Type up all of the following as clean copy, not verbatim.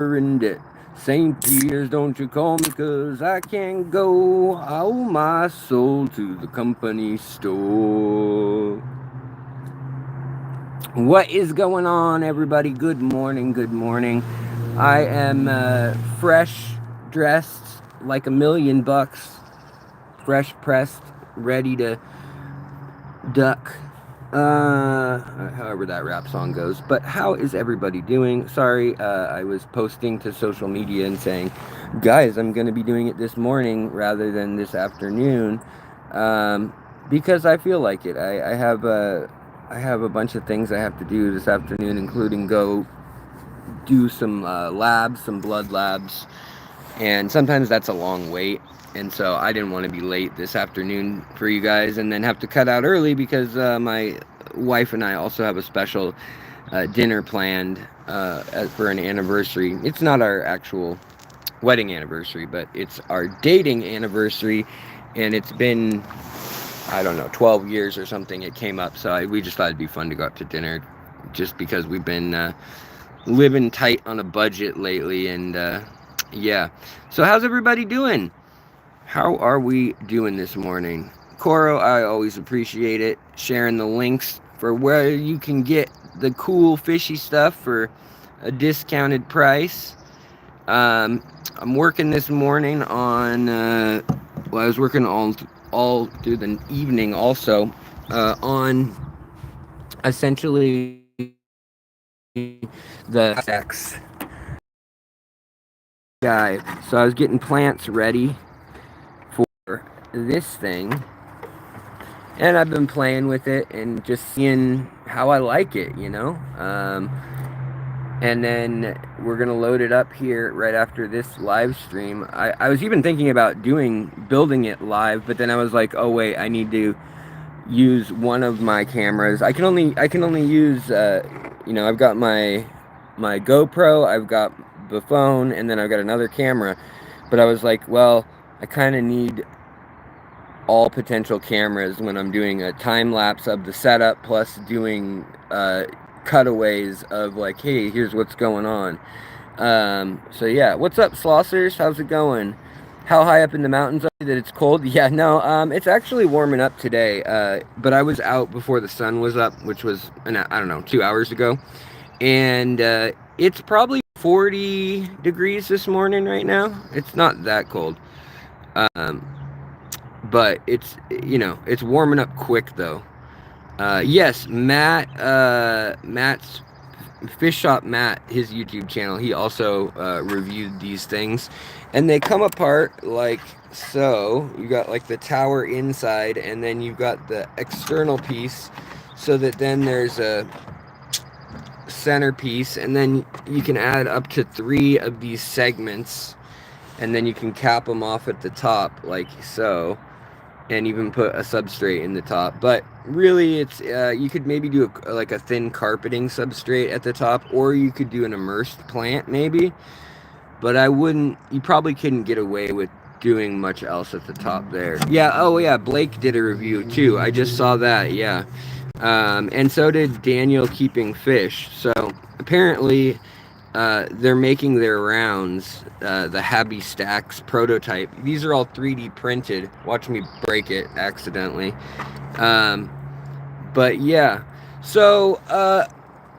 and at St. Peter's, don't you call me, 'cause I can't go. I owe my soul to the company store. What is going on, everybody? Good morning, good morning. I am fresh dressed like $1,000,000, fresh pressed, ready to duck. However that rap song goes. But how is everybody doing? Sorry, I was posting to social media and saying, guys, I'm going to be doing it this morning rather than this afternoon, because I feel like it. I have a bunch of things I have to do this afternoon, including go do some labs, some blood labs, and sometimes that's a long wait. And so I didn't want to be late this afternoon for you guys and then have to cut out early because my wife and I also have a special dinner planned for an anniversary. It's not our actual wedding anniversary, but it's our dating anniversary, and it's been, I don't know, 12 years or something it came up. So we just thought it'd be fun to go out to dinner just because we've been living tight on a budget lately. And yeah. So how's everybody doing? How are we doing this morning? Coro, I always appreciate it. Sharing the links for where you can get the cool fishy stuff for a discounted price. I'm working this morning on, I was working all through the evening also on essentially the stacks guy. So I was getting plants ready for this thing, and I've been playing with it and just seeing how I like it, you know. And then we're gonna load it up here right after this live stream. I was even thinking about building it live, but then I was like, oh wait, I need to use one of my cameras. I can only use I've got my GoPro, I've got the phone, and then I've got another camera. But I was like, well, I kind of need all potential cameras when I'm doing a time lapse of the setup, plus doing cutaways of like, hey, here's what's going on. So yeah, what's up, Slossers? How's it going? How high up in the mountains are you that it's cold? Yeah, no, it's actually warming up today. But I was out before the sun was up, which was, I don't know, 2 hours ago. And it's probably 40 degrees this morning right now. It's not that cold. But it's warming up quick though. Yes, Matt's Fish Shop Matt, his YouTube channel, he also reviewed these things, and they come apart like so. You got like the tower inside, and then you've got the external piece, so that then there's a centerpiece, and then you can add up to 3 of these segments, and then you can cap them off at the top like so, and even put a substrate in the top. But really, it's you could maybe do like a thin carpeting substrate at the top, or you could do an immersed plant maybe. But you probably couldn't get away with doing much else at the top there. Yeah, oh yeah, Blake did a review too. I just saw that, yeah. And so did Daniel Keeping Fish. So apparently they're making their rounds, the Habby Stacks prototype. These are all 3D printed. Watch me break it accidentally. But yeah. So,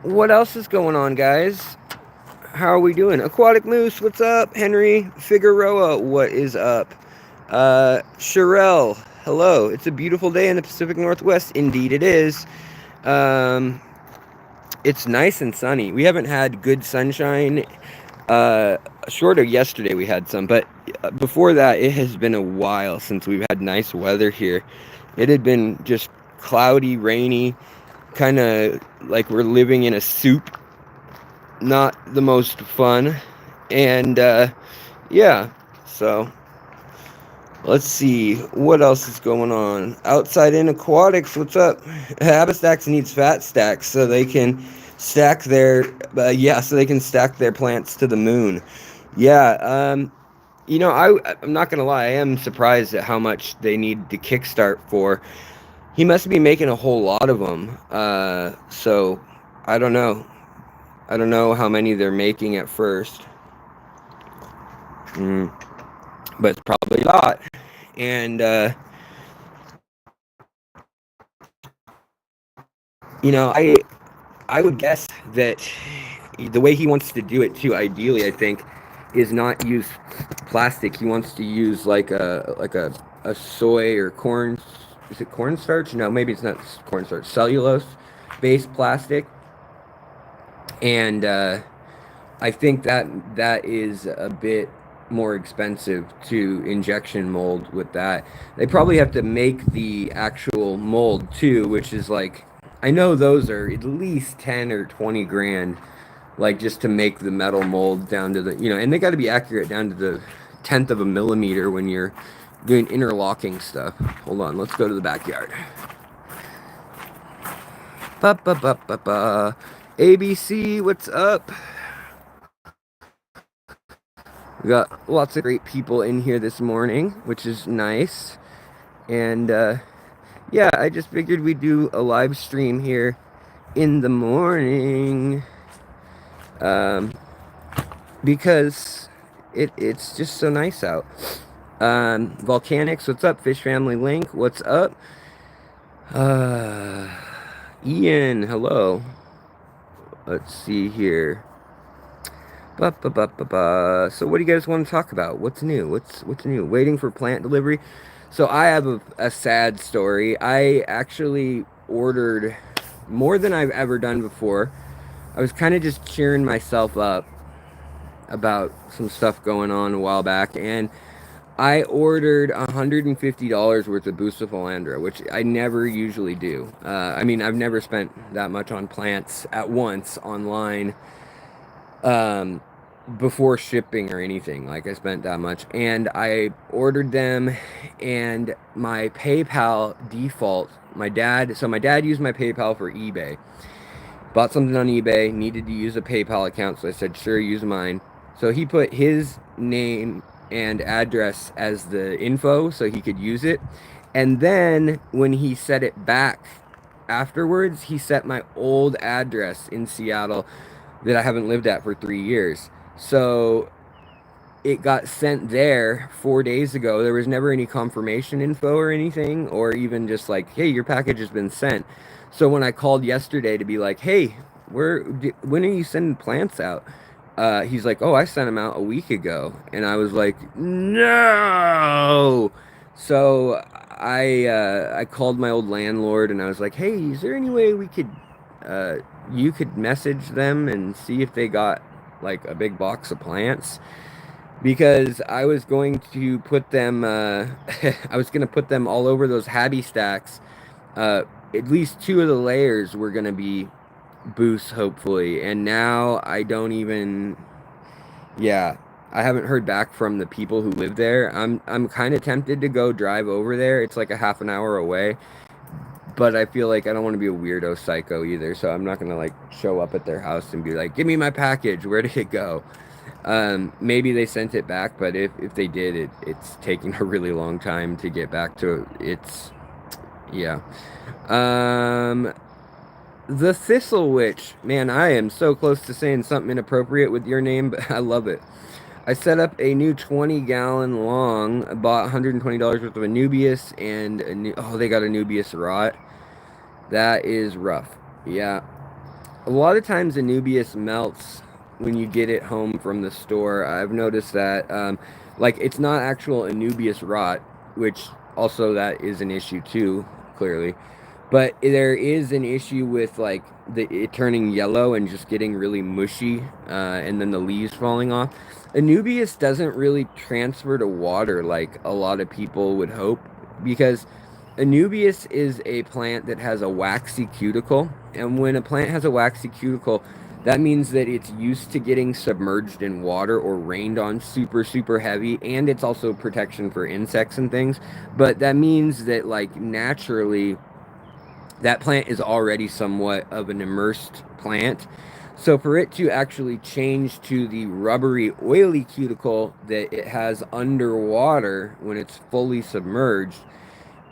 what else is going on, guys? How are we doing? Aquatic Moose, what's up? Henry Figueroa, what is up? Sherelle, hello. It's a beautiful day in the Pacific Northwest. Indeed it is. It's nice and sunny. We haven't had good sunshine. Short of yesterday we had some, but before that it has been a while since we've had nice weather here. It had been just cloudy, rainy, kind of like we're living in a soup. Not the most fun. And yeah, so let's see what else is going on. Outside in Aquatics, what's up? Habby Stacks needs fat stacks so they can stack their stack their plants to the moon. Yeah, I'm not gonna lie, I am surprised at how much they need to kickstart for. He must be making a whole lot of them. So I don't know how many they're making at first. Mm, but it's probably not. And, you know, I would guess that the way he wants to do it too, ideally, I think, is not use plastic. He wants to use like a soy or corn. Is it cornstarch? No, maybe it's not cornstarch. Cellulose based plastic, and I think that is a bit more expensive to injection mold with that. They probably have to make the actual mold too, which is like I know those are at least 10 or 20 grand, like just to make the metal mold down to the, and they got to be accurate down to the tenth of a millimeter when you're doing interlocking stuff. Hold on, let's go to the backyard. Ba ba ba ba ba. ABC, what's up? We got lots of great people in here this morning, which is nice. And yeah, I just figured we'd do a live stream here in the morning, because it's just so nice out. Volcanics, what's up? Fish Family Link, what's up? Ian, hello. Let's see here. Ba, ba, ba, ba, ba. So what do you guys want to talk about? What's new? What's new? Waiting for plant delivery. So I have a sad story. I actually ordered more than I've ever done before. I was kind of just cheering myself up about some stuff going on a while back, and I ordered $150 worth of Bucephalandra, which I never usually do. I mean, I've never spent that much on plants at once online, um, before shipping or anything. Like, I spent that much. And I ordered them, and my PayPal default, my dad used my PayPal for eBay. Bought something on eBay, needed to use a PayPal account, so I said, sure, use mine. So he put his name and address as the info so he could use it. And then when he set it back afterwards, he set my old address in Seattle that I haven't lived at for 3 years. So it got sent there 4 days ago. There was never any confirmation info or anything, or even just like, hey, your package has been sent. So when I called yesterday to be like, hey, when are you sending plants out? He's like, oh, I sent them out a week ago. And I was like, no. So I called my old landlord and I was like, hey, is there any way we could, you could message them and see if they got like a big box of plants? Because I was going to put them, I was going to put them all over those Habby Stacks. At least 2 of the layers were going to be boosts, hopefully. And now I don't even, yeah, I haven't heard back from the people who live there. I'm kind of tempted to go drive over there. It's like a half an hour away. But I feel like I don't want to be a weirdo psycho either. So I'm not going to like show up at their house and be like, give me my package. Where did it go? Maybe they sent it back, but if they did, it's taking a really long time to get back to its, yeah. The Thistle Witch, man, I am so close to saying something inappropriate with your name, but I love it. I set up a new 20-gallon long, bought $120 worth of Anubias, and they got Anubias rot. That is rough. Yeah. A lot of times Anubias melts when you get it home from the store. I've noticed that, like, it's not actual Anubias rot, which also that is an issue too, clearly. But there is an issue with like it turning yellow and just getting really mushy, and then the leaves falling off. Anubias doesn't really transfer to water like a lot of people would hope, because Anubias is a plant that has a waxy cuticle, and when a plant has a waxy cuticle, that means that it's used to getting submerged in water or rained on super, super heavy, and it's also protection for insects and things. But that means that, like, naturally, that plant is already somewhat of an immersed plant. So for it to actually change to the rubbery, oily cuticle that it has underwater when it's fully submerged,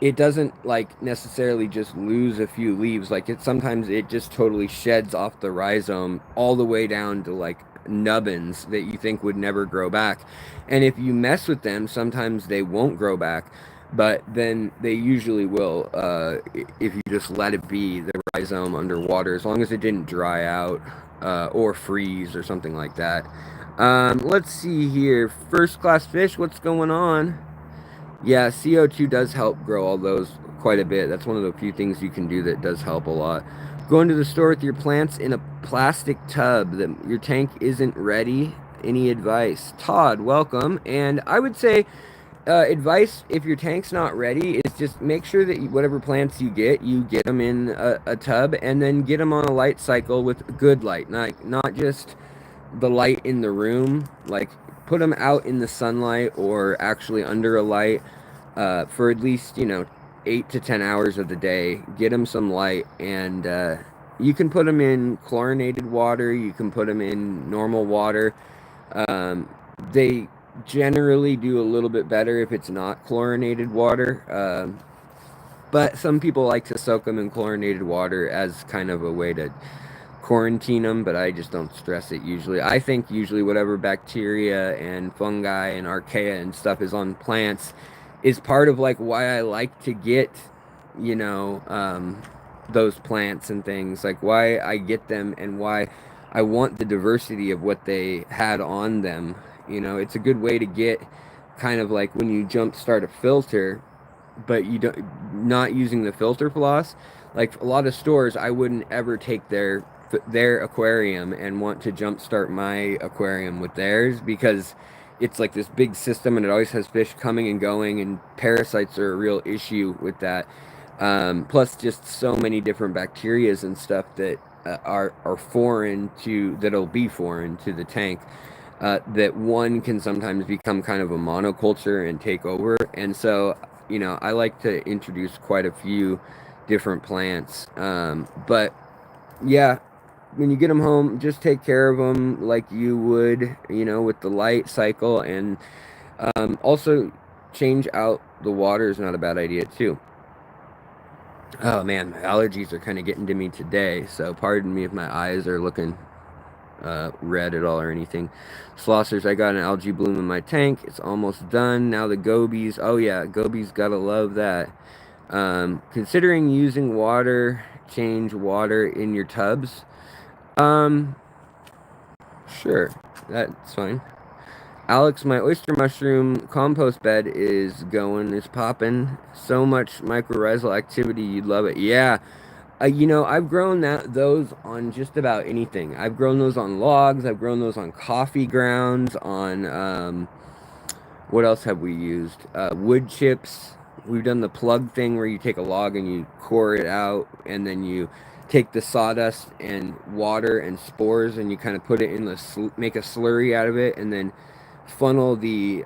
it doesn't like necessarily just lose a few leaves. Like sometimes it just totally sheds off the rhizome all the way down to like nubbins that you think would never grow back. And if you mess with them, sometimes they won't grow back, but then they usually will if you just let it be, the rhizome underwater, as long as it didn't dry out or freeze or something like that. Let's see here. First class fish, what's going on? Yeah, CO2 does help grow all those quite a bit. That's one of the few things you can do that does help a lot. Going to the store with your plants in a plastic tub that your tank isn't ready. Any advice? Todd, welcome. And I would say advice, if your tank's not ready, is just make sure that whatever plants you get them in a tub, and then get them on a light cycle with good light, not just the light in the room. Like, put them out in the sunlight or actually under a light for at least 8 to 10 hours of the day. Get them some light, and you can put them in chlorinated water, you can put them in normal water. They generally do a little bit better if it's not chlorinated water, but some people like to soak them in chlorinated water as kind of a way to quarantine them, but I just don't stress it usually. I think usually whatever bacteria and fungi and archaea and stuff is on plants is part of like why I like to get those plants and things, like why I get them and why I want the diversity of what they had on them. It's a good way to get kind of like when you jump start a filter, but you don't not using the filter floss. Like a lot of stores, I wouldn't ever take their aquarium and want to jumpstart my aquarium with theirs, because it's like this big system and it always has fish coming and going, and parasites are a real issue with that. Plus just so many different bacterias and stuff that are foreign to that'll be foreign to the tank, that one can sometimes become kind of a monoculture and take over. And so I like to introduce quite a few different plants, but yeah, when you get them home, just take care of them like you would, with the light cycle, and also change out the water is not a bad idea too. Oh man, my allergies are kind of getting to me today, so pardon me if my eyes are looking red at all or anything. Slossers, I got an algae bloom in my tank. It's almost done. Now the gobies. Oh yeah, gobies, gotta love that. Considering using water, change water in your tubs. Sure, that's fine. Alex, my oyster mushroom compost bed is popping. So much mycorrhizal activity, you'd love it. Yeah, I've grown those on just about anything. I've grown those on logs. I've grown those on coffee grounds. On what else have we used? Wood chips. We've done the plug thing where you take a log and you core it out, and then you take the sawdust and water and spores, and you kind of put it in make a slurry out of it, and then funnel the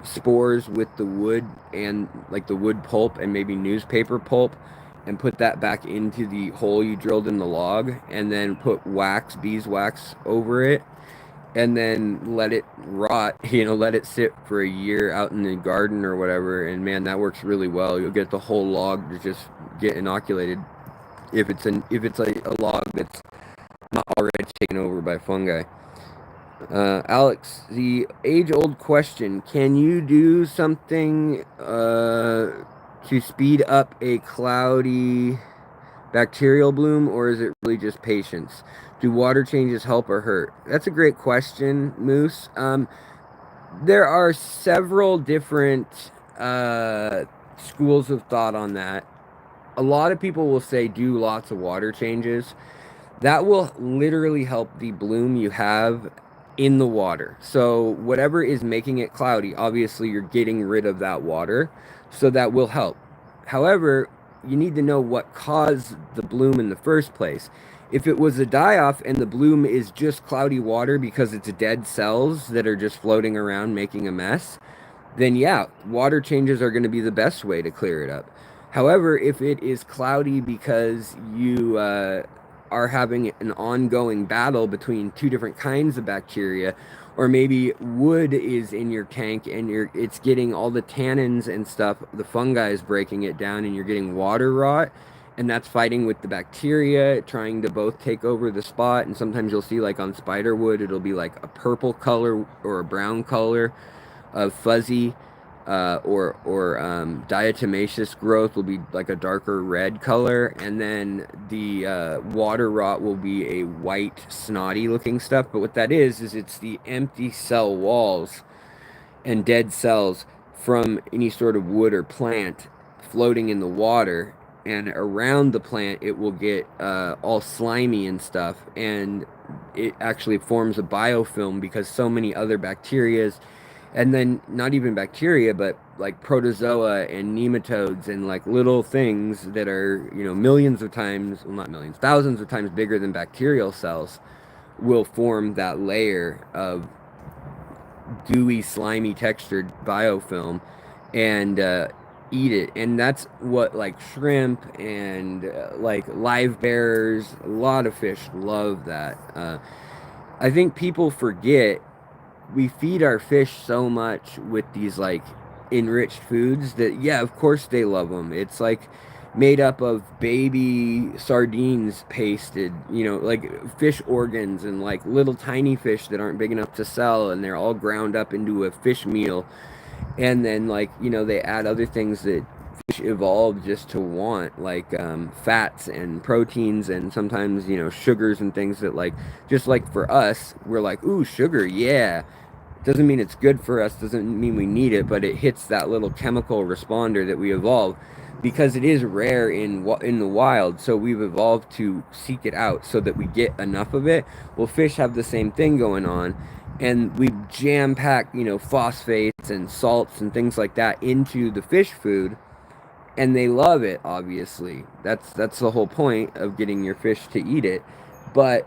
spores with the wood and like the wood pulp and maybe newspaper pulp, and put that back into the hole you drilled in the log, and then put beeswax over it, and then let it rot, let it sit for a year out in the garden or whatever. And man, that works really well. You'll get the whole log to just get inoculated if it's a log that's not already taken over by fungi. Alex, the age-old question: can you do something to speed up a cloudy bacterial bloom, or is it really just patience? Do water changes help or hurt? That's a great question, Moose. There are several different schools of thought on that. A lot of people will say do lots of water changes. That will literally help the bloom you have in the water. So whatever is making it cloudy, obviously you're getting rid of that water, so that will help. However, you need to know what caused the bloom in the first place. If it was a die-off and the bloom is just cloudy water because it's dead cells that are just floating around making a mess, then yeah, water changes are going to be the best way to clear it up. However, if it is cloudy because you are having an ongoing battle between two different kinds of bacteria, or maybe wood is in your tank and it's getting all the tannins and stuff, the fungi is breaking it down, and you're getting water rot, and that's fighting with the bacteria, trying to both take over the spot. And sometimes you'll see, like on spiderwood, it'll be like a purple color or a brown color of fuzzy, or diatomaceous growth will be like a darker red color, and then the water rot will be a white, snotty looking stuff. But what that is it's the empty cell walls and dead cells from any sort of wood or plant floating in the water. And around the plant, it will get all slimy and stuff. And it actually forms a biofilm because so many other bacterias, and then not even bacteria, but like protozoa and nematodes and like little things that are, millions of times, well, not millions, thousands of times bigger than bacterial cells, will form that layer of gooey, slimy textured biofilm and eat it. And that's what like shrimp and like live bears, a lot of fish love that. I think people forget we feed our fish so much with these like enriched foods that, yeah, of course they love them. It's like made up of baby sardines pasted, like fish organs and like little tiny fish that aren't big enough to sell, and they're all ground up into a fish meal. And then like, they add other things that fish evolved just to want, like fats and proteins and sometimes, sugars and things that like, just like for us, we're like, ooh, sugar, yeah. Doesn't mean it's good for us, doesn't mean we need it, but it hits that little chemical responder that we evolve because it is rare in the wild. So we've evolved to seek it out so that we get enough of it. Well, fish have the same thing going on, and we jam pack, phosphates and salts and things like that into the fish food, and they love it. Obviously, that's the whole point of getting your fish to eat it, but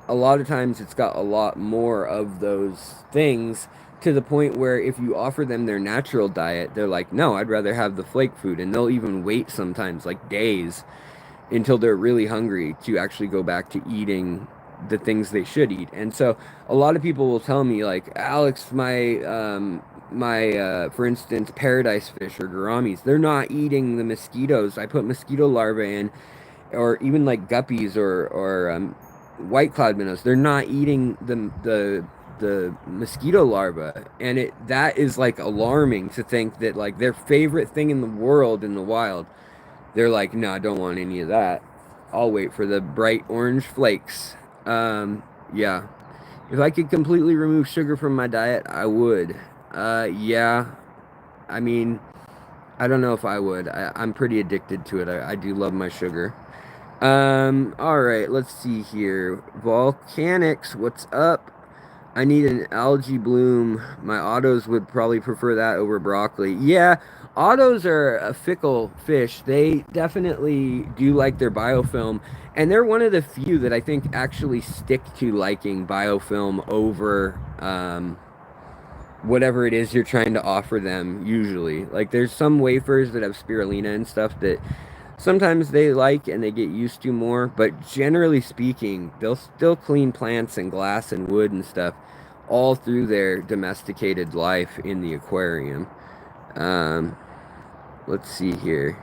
a lot of times it's got a lot more of those things to the point where if you offer them their natural diet, they're like, no, I'd rather have the flake food. And they'll even wait sometimes like days until they're really hungry to actually go back to eating the things they should eat. And so a lot of people will tell me like, Alex, my for instance, paradise fish or gouramis, they're not eating the mosquitoes I put mosquito larvae in, or even like guppies or white cloud minnows. They're not eating the mosquito larva, and that is like alarming to think that like their favorite thing in the world in the wild, they're like, no, I don't want any of that. I'll wait for the bright orange flakes. Yeah, if I could completely remove sugar from my diet, I would. Yeah, I mean, I don't know if I would. I'm pretty addicted to it. I do love my sugar. All right, let's see here. Volcanics, what's up? I need an algae bloom. My autos would probably prefer that over broccoli. Yeah, autos are a fickle fish. They definitely do like their biofilm, and they're one of the few that I think actually stick to liking biofilm over whatever it is you're trying to offer them usually. Like there's some wafers that have spirulina and stuff that sometimes they like and they get used to more, but generally speaking, they'll still clean plants and glass and wood and stuff all through their domesticated life in the aquarium. Let's see here.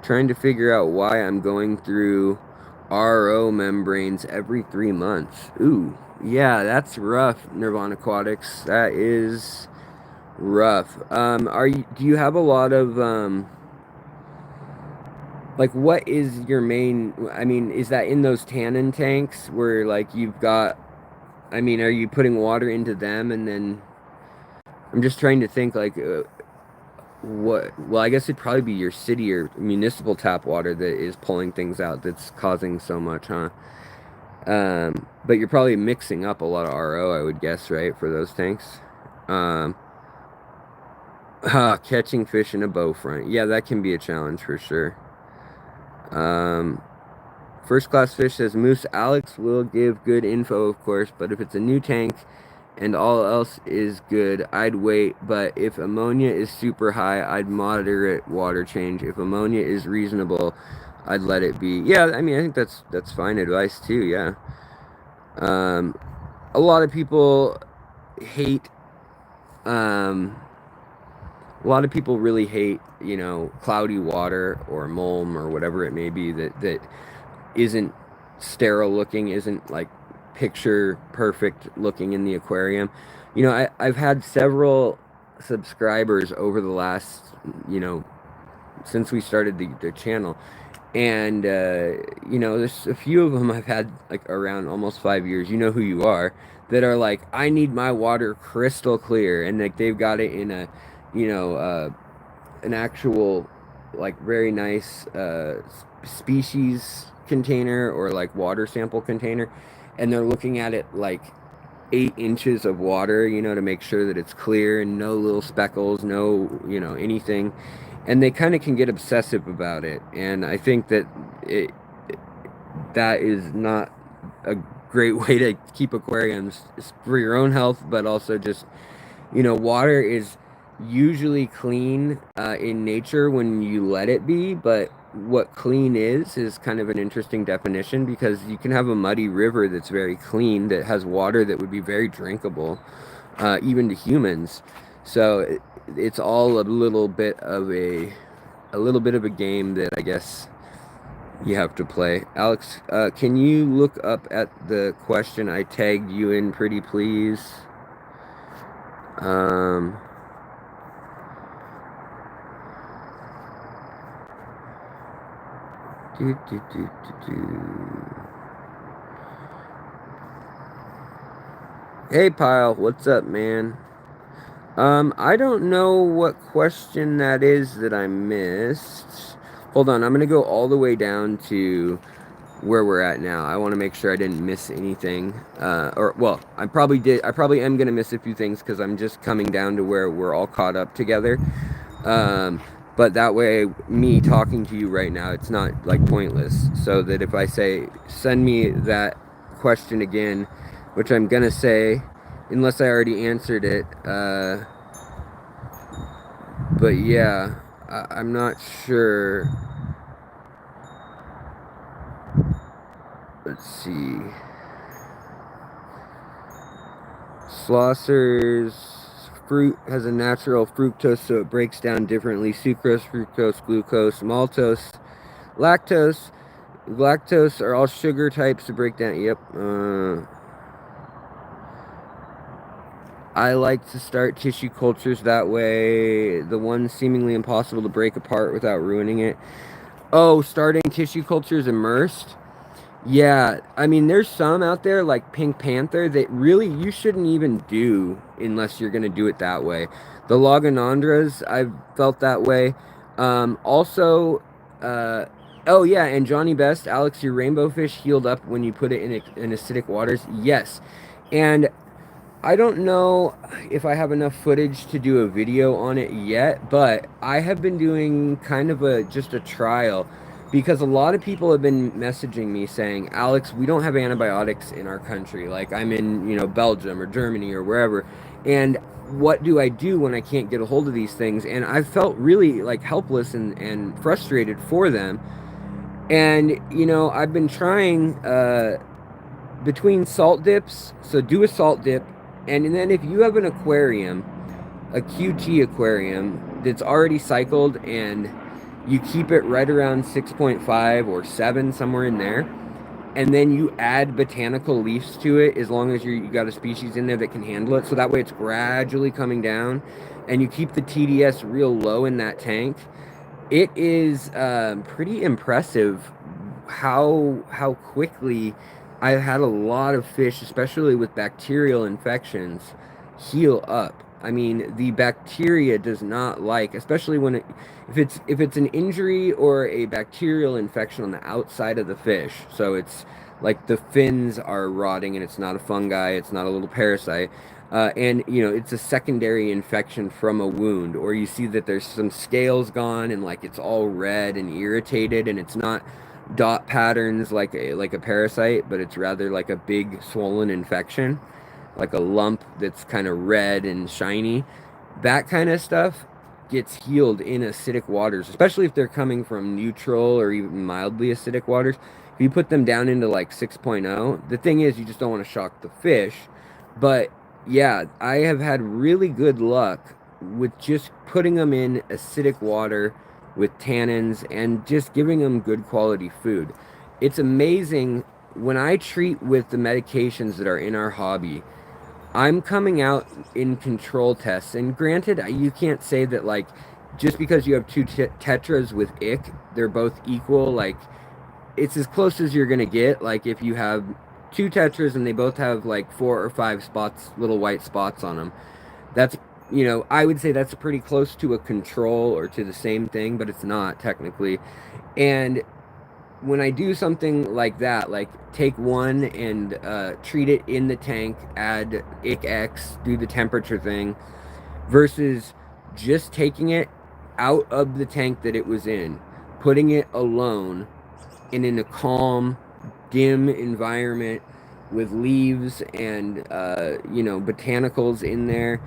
Trying to figure out why I'm going through RO membranes every 3 months. Ooh, yeah, that's rough, Nirvana Aquatics. That is rough. Do you have a lot of like, what is your main, I mean, is that in those tannin tanks where like you've got, I mean, are you putting water into them? And then I'm just trying to think like well, I guess it'd probably be your city or municipal tap water that is pulling things out that's causing so much, huh? But you're probably mixing up a lot of RO, I would guess, right, for those tanks. Catching fish in a bow front. Yeah, that can be a challenge for sure. First class fish says Moose Alex will give good info, of course, but if it's a new tank and all else is good, I'd wait. But if ammonia is super high, I'd moderate water change. If ammonia is reasonable, I'd let it be. Yeah, I mean, I think that's fine advice too. Yeah. A lot of people hate a lot of people really hate, you know, cloudy water or mulm or whatever it may be that isn't sterile looking, isn't like picture perfect looking in the aquarium. You know, I've had several subscribers over the last, you know, since we started the channel. And, you know, there's a few of them I've had like around almost 5 years. You know who you are, that are like, I need my water crystal clear. And like they've got it in a, you know, an actual, like, very nice species container or like water sample container. And they're looking at it like 8 inches of water, you know, to make sure that it's clear and no little speckles, no, you know, anything. And they kind of can get obsessive about it. And I think that it that is not a great way to keep aquariums for your own health, but also just, you know, water is usually clean in nature when you let it be, but what clean is kind of an interesting definition, because you can have a muddy river that's very clean that has water that would be very drinkable, even to humans. So it's all a little bit of a game that I guess you have to play. Alex, can you look up at the question I tagged you in, pretty please? Um, do, do, do, do. Hey, Pile, what's up, man? I don't know what question that is that I missed. Hold on, I'm gonna go all the way down to where we're at now. I want to make sure I didn't miss anything. Or, well, I probably did. I probably am gonna miss a few things because I'm just coming down to where we're all caught up together. Um, but that way, me talking to you right now, it's not like pointless. So that if I say, send me that question again, which I'm gonna say, unless I already answered it. But yeah, I'm not sure. Let's see. Schlosser's fruit has a natural fructose, so it breaks down differently. Sucrose, fructose, glucose, maltose, lactose. Lactose are all sugar types to break down. Yep. I like to start tissue cultures that way. The one seemingly impossible to break apart without ruining it. Oh, starting tissue cultures immersed? Yeah, I mean, there's some out there like Pink Panther that really you shouldn't even do unless you're going to do it that way. The Logonandras, I've felt that way. Also, uh, oh yeah, and Johnny Best, Alex, your rainbow fish healed up when you put it in acidic waters. Yes, and I don't know if I have enough footage to do a video on it yet, but I have been doing kind of just a trial, because a lot of people have been messaging me saying, Alex, we don't have antibiotics in our country. Like, I'm in, you know, Belgium or Germany or wherever. And what do I do when I can't get a hold of these things? And I've felt really like helpless and frustrated for them. And, you know, I've been trying between salt dips. So do a salt dip. And then if you have an aquarium, a QT aquarium that's already cycled, and you keep it right around 6.5 or 7, somewhere in there, and then you add botanical leaves to it, as long as you got a species in there that can handle it, so that way it's gradually coming down, and you keep the TDS real low in that tank. It is pretty impressive how quickly I've had a lot of fish, especially with bacterial infections, heal up. I mean, the bacteria does not like, especially if it's an injury or a bacterial infection on the outside of the fish. So it's like the fins are rotting, and it's not a fungi, it's not a little parasite. And you know, it's a secondary infection from a wound, or you see that there's some scales gone and like it's all red and irritated, and it's not dot patterns like a parasite, but it's rather like a big swollen infection, like a lump that's kind of red and shiny. That kind of stuff gets healed in acidic waters, especially if they're coming from neutral or even mildly acidic waters. If you put them down into like 6.0, the thing is, you just don't want to shock the fish. But yeah, I have had really good luck with just putting them in acidic water with tannins and just giving them good quality food. It's amazing when I treat with the medications that are in our hobby. I'm coming out in control tests, and granted, you can't say that like just because you have two tetras with ick, they're both equal. Like it's as close as you're gonna get. Like if you have two tetras and they both have like 4 or 5 spots, little white spots on them, that's, I would say that's pretty close to a control or to the same thing, but it's not technically. And when I do something like that, like take one and treat it in the tank, add ICX, do the temperature thing, versus just taking it out of the tank that it was in, putting it alone and in a calm, dim environment with leaves and botanicals in there,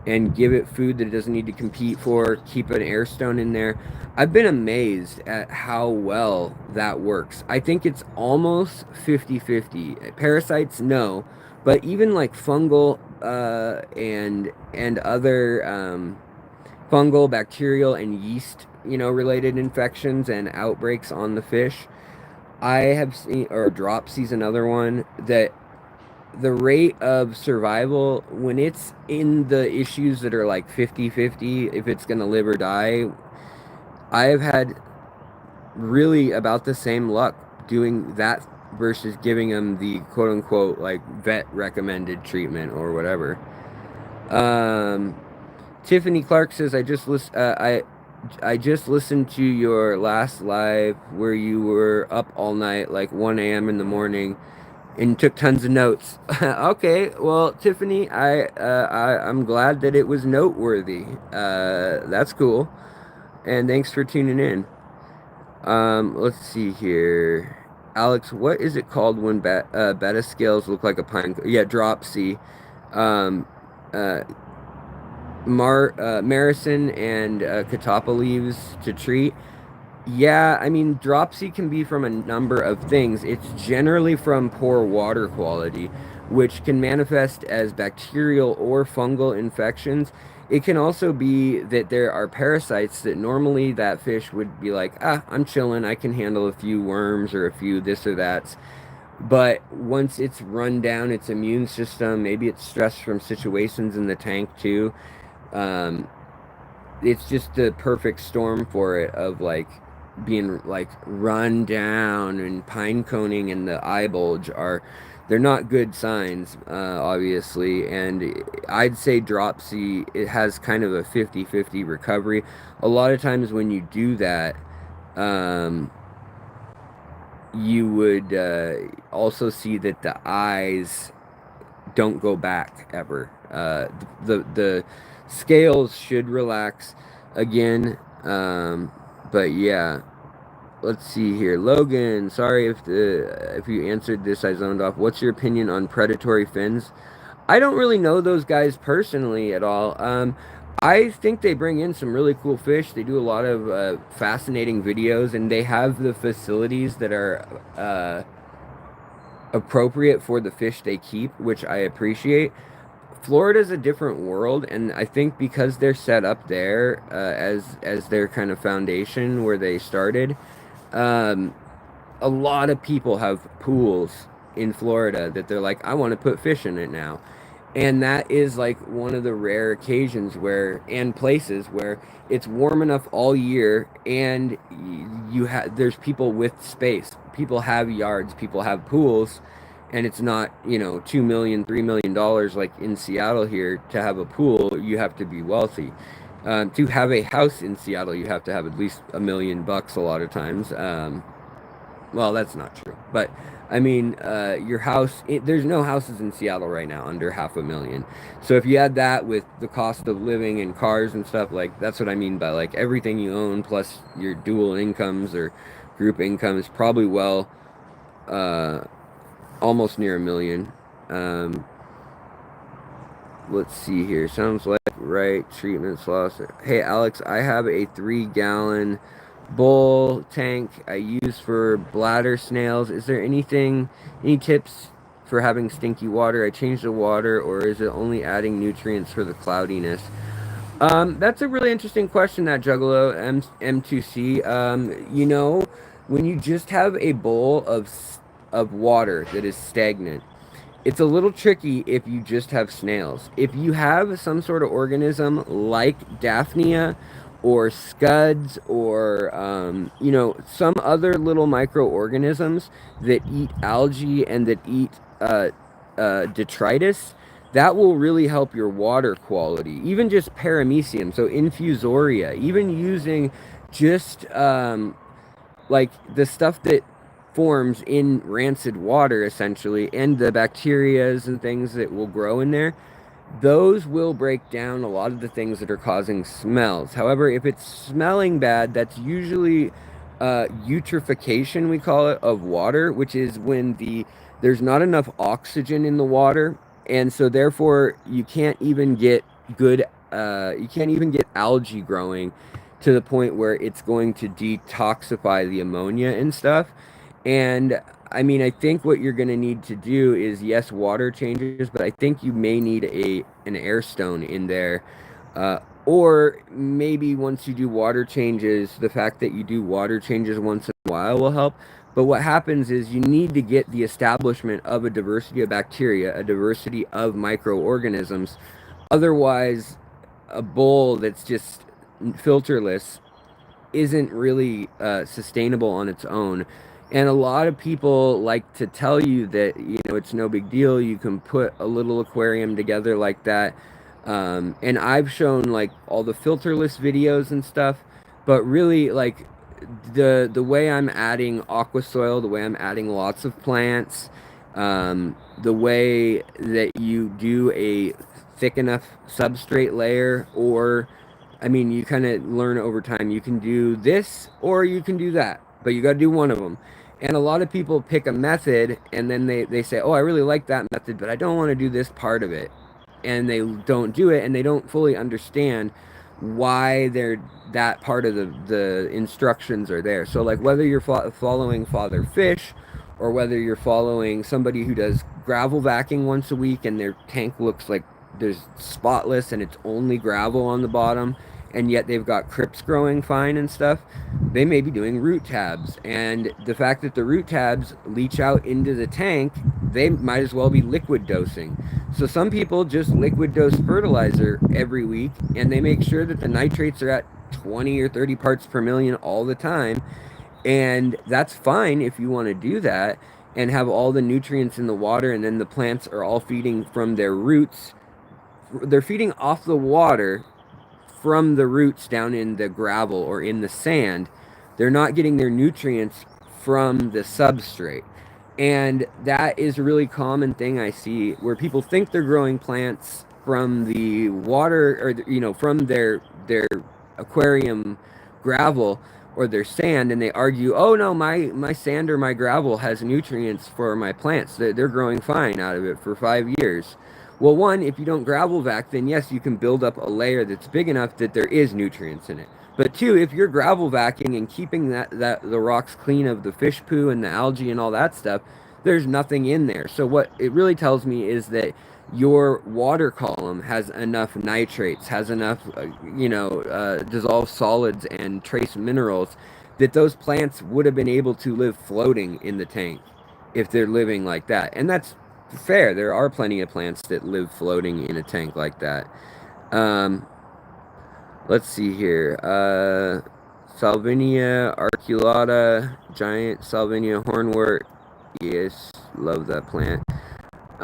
and give it food that it doesn't need to compete for, keep an air stone in there. I've been amazed at how well that works. I think it's almost 50-50. Parasites, no, but even like fungal and other fungal, bacterial, and yeast, related infections and outbreaks on the fish. I have seen, or dropsy's another one, that the rate of survival when it's in the issues that are like 50-50, if it's going to live or die, I have had really about the same luck doing that versus giving them the quote unquote like vet recommended treatment or whatever. um Tiffany Clark says, I just listened to your last live where you were up all night, like 1 a.m. in the morning, and took tons of notes. Okay, well, Tiffany, I'm glad that it was noteworthy. That's cool, and thanks for tuning in. Let's see here. Alex, what is it called when beta scales look like a pine? Yeah, dropsy. Um, uh, Marison and catappa leaves to treat. Yeah, I mean, dropsy can be from a number of things. It's generally from poor water quality, which can manifest as bacterial or fungal infections. It can also be that there are parasites that normally that fish would be like, I'm chilling, I can handle a few worms or a few this or that. But once it's run down its immune system, maybe it's stressed from situations in the tank too. Um, it's just the perfect storm for it of like being like run down, and pine coning and the eye bulge are, they're not good signs, obviously. And I'd say dropsy, it has kind of a 50-50 recovery. A lot of times when you do that, um, you would also see that the eyes don't go back ever. The scales should relax again. But yeah, let's see here. Logan, sorry if you answered this, I zoned off. What's your opinion on predatory fins? I don't really know those guys personally at all. I think they bring in some really cool fish. They do a lot of fascinating videos, and they have the facilities that are appropriate for the fish they keep, which I appreciate. Florida's a different world, and I think because they're set up there as their kind of foundation where they started, um, a lot of people have pools in Florida that they're like, I want to put fish in it now. And that is like one of the rare occasions where, and places where it's warm enough all year, and you have, there's people with space. People have yards, people have pools, and it's not, $2 million, $3 million like in Seattle here to have a pool. You have to be wealthy. To have a house in Seattle, you have to have at least $1 million a lot of times. Well, that's not true, but I mean, your house, there's no houses in Seattle right now under $500,000. So if you add that with the cost of living and cars and stuff, like that's what I mean by like everything you own plus your dual incomes or group incomes, probably uh, almost near $1 million. Let's see here. Sounds like right treatment loss. Hey Alex, I have a 3-gallon bowl tank I use for bladder snails. Is there any tips for having stinky water? I change the water, or is it only adding nutrients for the cloudiness? That's a really interesting question, that Juggalo M2C. When you just have a bowl of water that is stagnant, it's a little tricky if you just have snails. If you have some sort of organism like Daphnia or scuds or, some other little microorganisms that eat algae and that eat detritus, that will really help your water quality. Even just paramecium, so infusoria, even using just like the stuff that forms in rancid water essentially, and the bacterias and things that will grow in there, those will break down a lot of the things that are causing smells. However, if it's smelling bad, that's usually eutrophication, we call it, of water, which is when there's not enough oxygen in the water, and so therefore you can't even get algae growing to the point where it's going to detoxify the ammonia and stuff. And I mean, I think what you're going to need to do is, yes, water changes, but I think you may need an air stone in there. Or maybe once you do water changes, the fact that you do water changes once in a while will help. But what happens is you need to get the establishment of a diversity of bacteria, a diversity of microorganisms. Otherwise, a bowl that's just filterless isn't really sustainable on its own. And a lot of people like to tell you that, it's no big deal. You can put a little aquarium together like that. And I've shown like all the filterless videos and stuff, but really like the way I'm adding aqua soil, the way I'm adding lots of plants, the way that you do a thick enough substrate layer, or I mean, you kind of learn over time. You can do this or you can do that, but you got to do one of them. And a lot of people pick a method and then they say, oh, I really like that method, but I don't want to do this part of it. And they don't do it, and they don't fully understand why that part of the instructions are there. So, like, whether you're following Father Fish, or whether you're following somebody who does gravel vacuuming once a week and their tank looks like there's spotless and it's only gravel on the bottom, and yet they've got crypts growing fine and stuff, they may be doing root tabs. And the fact that the root tabs leach out into the tank, they might as well be liquid dosing. So some people just liquid dose fertilizer every week, and they make sure that the nitrates are at 20 or 30 parts per million all the time. And that's fine if you want to do that and have all the nutrients in the water, and then the plants are all feeding from their roots. They're feeding off the water from the roots down in the gravel or in the sand. They're not getting their nutrients from the substrate. And that is a really common thing I see, where people think they're growing plants from the water, or from their aquarium gravel or their sand, and they argue, oh no, my sand or my gravel has nutrients for my plants. They're growing fine out of it for 5 years. Well, one, if you don't gravel vac, then yes, you can build up a layer that's big enough that there is nutrients in it. But two, if you're gravel vacuuming and keeping that the rocks clean of the fish poo and the algae and all that stuff, there's nothing in there. So what it really tells me is that your water column has enough nitrates, has enough, dissolved solids and trace minerals, that those plants would have been able to live floating in the tank if they're living like that. And that's fair. There are plenty of plants that live floating in a tank like that. Um, let's see here. Salvinia arculata, giant Salvinia hornwort. Yes, love that plant.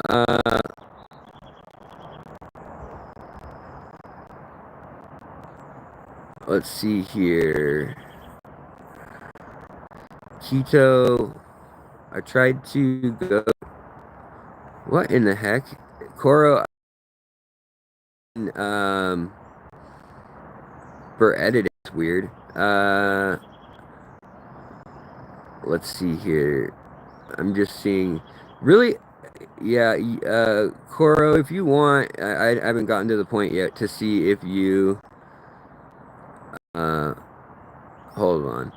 Uh, let's see here. Keto. I tried to go. What in the heck? Coro. Um, for editing, it's weird. Let's see here. I'm just seeing. Really, yeah. Coro, if you want, I haven't gotten to the point yet to see if you. Uh, hold on.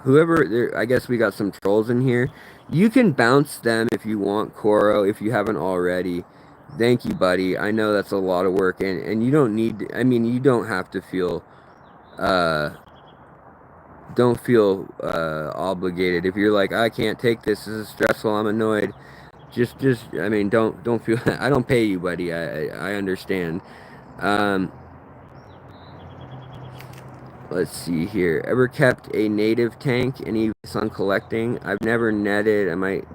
Whoever there, I guess we got some trolls in here. You can bounce them if you want, Coro, if you haven't already. Thank you, buddy. I know that's a lot of work, and you don't need, I mean, you don't have to feel, uh, don't feel obligated. If you're like, I can't take this is stressful, I'm annoyed, just I mean, don't feel I don't pay you, buddy. I understand. um let's see here. Ever kept a native tank? Any advice on collecting? I've never netted. I might.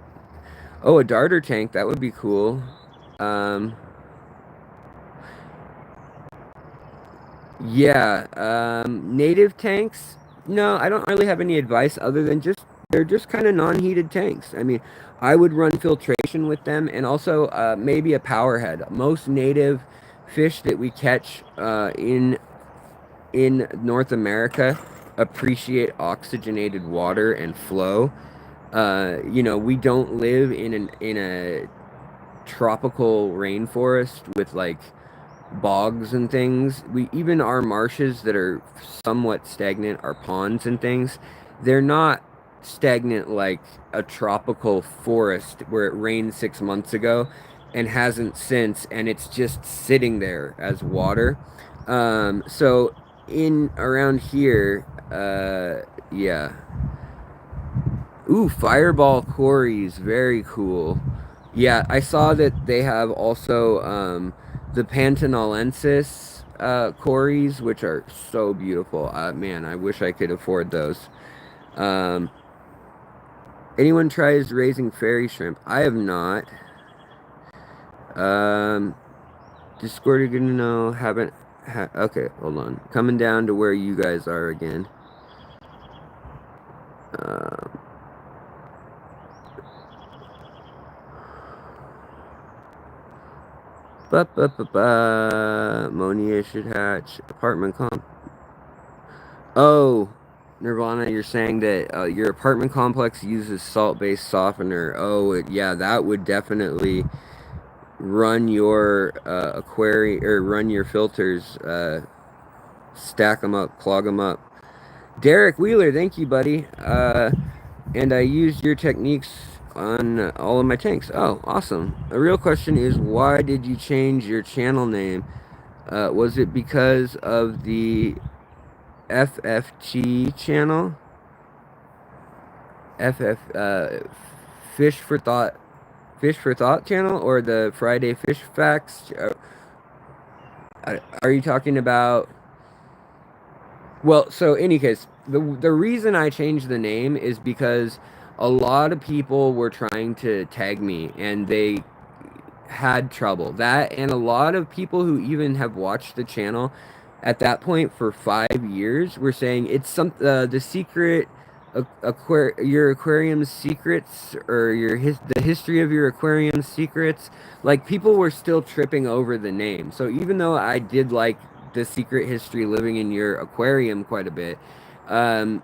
Oh, a darter tank, that would be cool. um Yeah, native tanks. No, I don't really have any advice other than just they're just kind of non-heated tanks. I mean, I would run filtration with them, and also maybe a power head. Most native fish that we catch in North America appreciate oxygenated water and flow. You know, we don't live in a tropical rainforest with like bogs and things. We even our marshes that are somewhat stagnant, our ponds and things, they're not stagnant like a tropical forest where it rained 6 months ago and hasn't since, and it's just sitting there as water. So in around here, yeah. Ooh, fireball quarries, very cool. Yeah, I saw that they have also the Pantanolensis quarries, which are so beautiful. Man, I wish I could afford those. Um, anyone tries raising fairy shrimp? I have not. Um, Discord, you're gonna know. Haven't. Okay, hold on. Coming down to where you guys are again. Um, Monia should hatch. Apartment comp. Oh, Nirvana, you're saying that your apartment complex uses salt-based softener. Oh, yeah, that would definitely run your aquarium or run your filters, stack them up, clog them up. Derek Wheeler, thank you, buddy. And I used your techniques on all of my tanks. Oh, awesome. The real question is, why did you change your channel name? Was it because of the FFT channel? FF Fish for Thought channel, or the Friday Fish Facts? Are you talking about? Well, so any case, the reason I changed the name is because a lot of people were trying to tag me and they had trouble. That, and a lot of people who even have watched the channel at that point for 5 years were saying it's the secret your aquarium's secrets, or the history of your aquarium's secrets. Like, people were still tripping over the name. So even though I did like the secret history living in your aquarium quite a bit, um,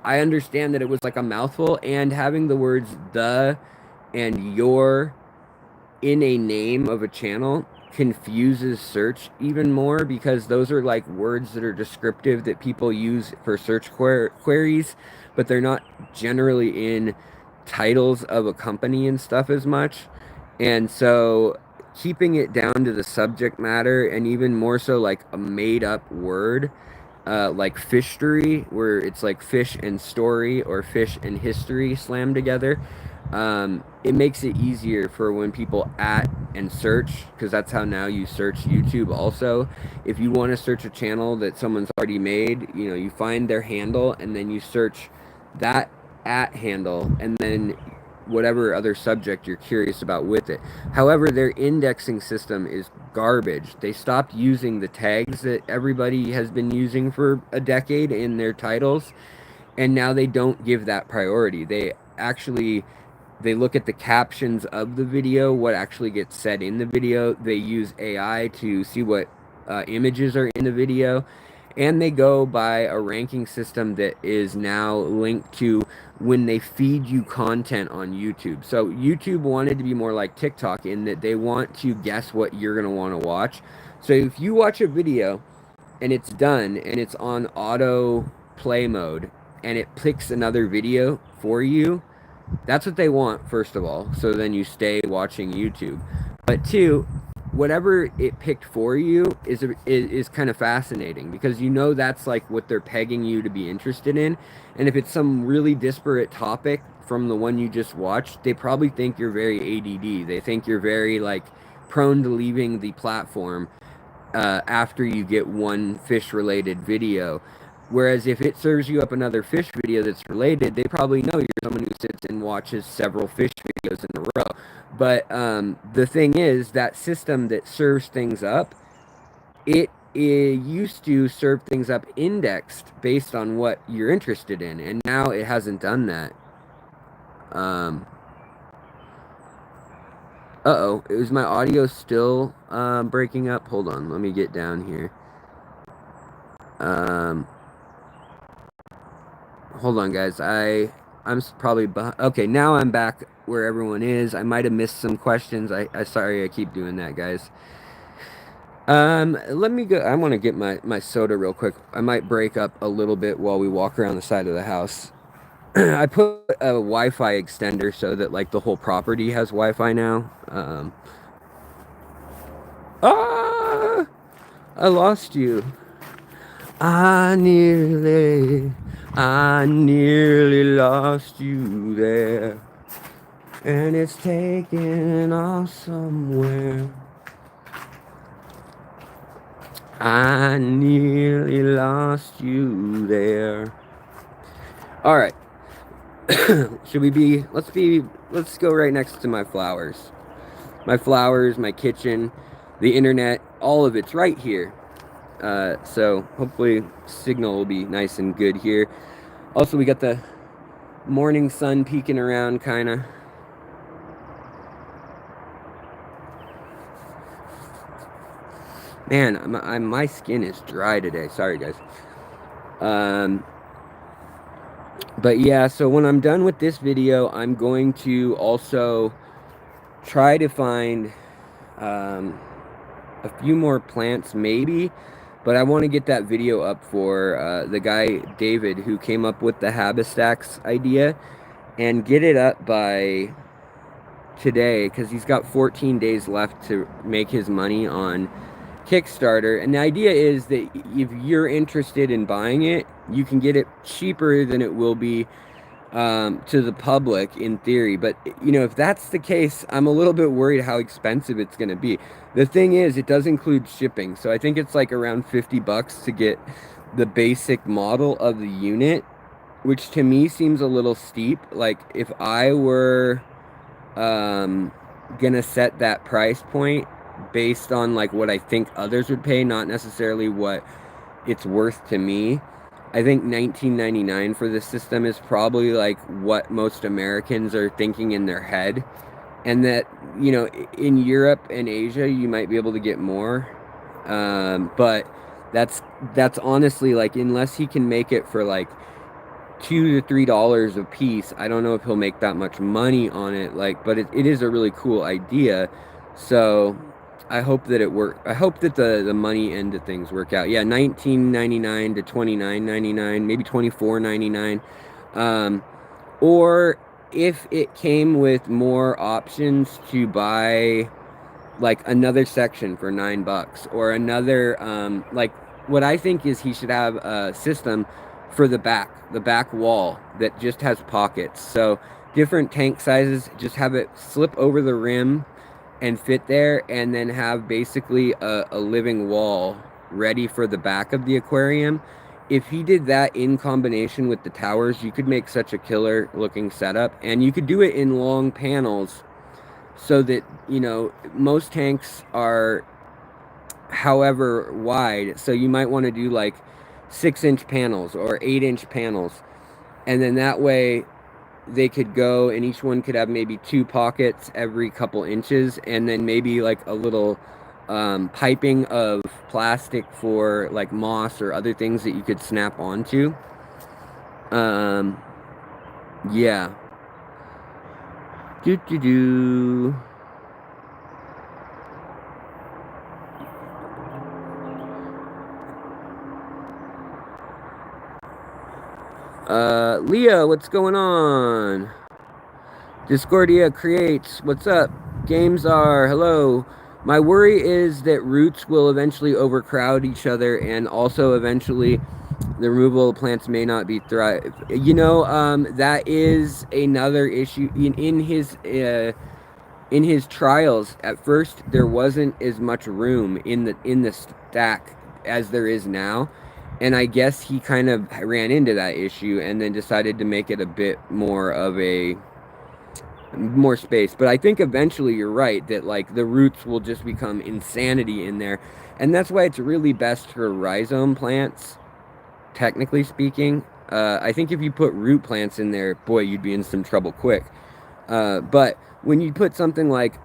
I understand that it was like a mouthful, and having the words the and your in a name of a channel confuses search even more, because those are like words that are descriptive that people use for search queries, but they're not generally in titles of a company and stuff as much. And so keeping it down to the subject matter, and even more so like a made up word, like fishtory, where it's like fish and story or fish and history slammed together. It makes it easier for when people at and search, because that's how now you search YouTube also. If you want to search a channel that someone's already made, you know, you find their handle and then you search that at handle, and then whatever other subject you're curious about with it. However, their indexing system is garbage. They stopped using the tags that everybody has been using for a decade in their titles, and now they don't give that priority. They look at the captions of the video, what actually gets said in the video. They use AI to see what images are in the video, and they go by a ranking system that is now linked to when they feed you content on YouTube. So YouTube wanted to be more like TikTok in that they want to guess what you're going to want to watch. So if you watch a video and it's done and it's on auto play mode and it picks another video for you, that's what they want, first of all. So then you stay watching YouTube. But two, whatever it picked for you is kind of fascinating, because you know that's like what they're pegging you to be interested in. And if it's some really disparate topic from the one you just watched, they probably think you're very ADD. They think you're very like prone to leaving the platform after you get one fish related video. Whereas if it serves you up another fish video that's related, they probably know you're someone who sits and watches several fish videos in a row. But the thing is, that system that serves things up, it used to serve things up indexed based on what you're interested in, and now it hasn't done that. Uh-oh, is my audio still breaking up? Hold on, let me get down here. Hold on, guys. I'm probably behind. Okay, now I'm back where everyone is. I might have missed some questions. I sorry I keep doing that, guys. Let me go. I want to get my soda real quick. I might break up a little bit while we walk around the side of the house. I put a Wi-Fi extender so that like the whole property has Wi-Fi now. I lost you. I nearly lost you there, and it's taken off somewhere. I nearly lost you there. All right. Should we be, let's go right next to my flowers. My flowers, my kitchen, the internet, all of it's right here. So hopefully signal will be nice and good here. Also, we got the morning sun peeking around, kind of. Man, my skin is dry today. Sorry, guys. But yeah, so when I'm done with this video, I'm going to also try to find a few more plants, maybe. But I want to get that video up for the guy, David, who came up with the Habby Stacks idea, and get it up by today, because he's got 14 days left to make his money on Kickstarter. And the idea is that if you're interested in buying it, you can get it cheaper than it will be to the public in theory. But you know, if that's the case, I'm a little bit worried how expensive it's going to be. The thing is, it does include shipping, so I think it's like around 50 bucks to get the basic model of the unit, which to me seems a little steep. Like if I were gonna set that price point based on like what I think others would pay, not necessarily what it's worth to me, I think $19.99 for this system is probably like what most Americans are thinking in their head. And that, you know, in Europe and Asia, you might be able to get more. But that's honestly, like, unless he can make it for like $2 to $3 a piece, I don't know if he'll make that much money on it. Like, but it is a really cool idea. So I hope that it works. I hope that the money end of things work out. Yeah, $19.99 to $29.99, maybe $24.99. Or if it came with more options to buy like another section for $9, or another like, what I think is he should have a system for the back wall that just has pockets. So different tank sizes, just have it slip over the rim and fit there, and then have basically a living wall ready for the back of the aquarium. If he did that in combination with the towers, you could make such a killer looking setup. And you could do it in long panels, so that, you know, most tanks are however wide, so you might want to do like 6-inch panels or 8-inch panels, and then that way they could go, and each one could have maybe 2 pockets every couple inches, and then maybe like a little piping of plastic for like moss or other things that you could snap onto. Yeah. Leah, what's going on? Discordia creates, what's up? Games are, hello. My worry is that roots will eventually overcrowd each other, and also eventually the removal of plants may not be thrive. That is another issue in his trials. At first, there wasn't as much room in the stack as there is now, and I guess he kind of ran into that issue and then decided to make it a bit more space. But I think eventually you're right that like the roots will just become insanity in there, and that's why it's really best for rhizome plants, technically speaking. I think if you put root plants in there, boy, you'd be in some trouble quick. But when you put something like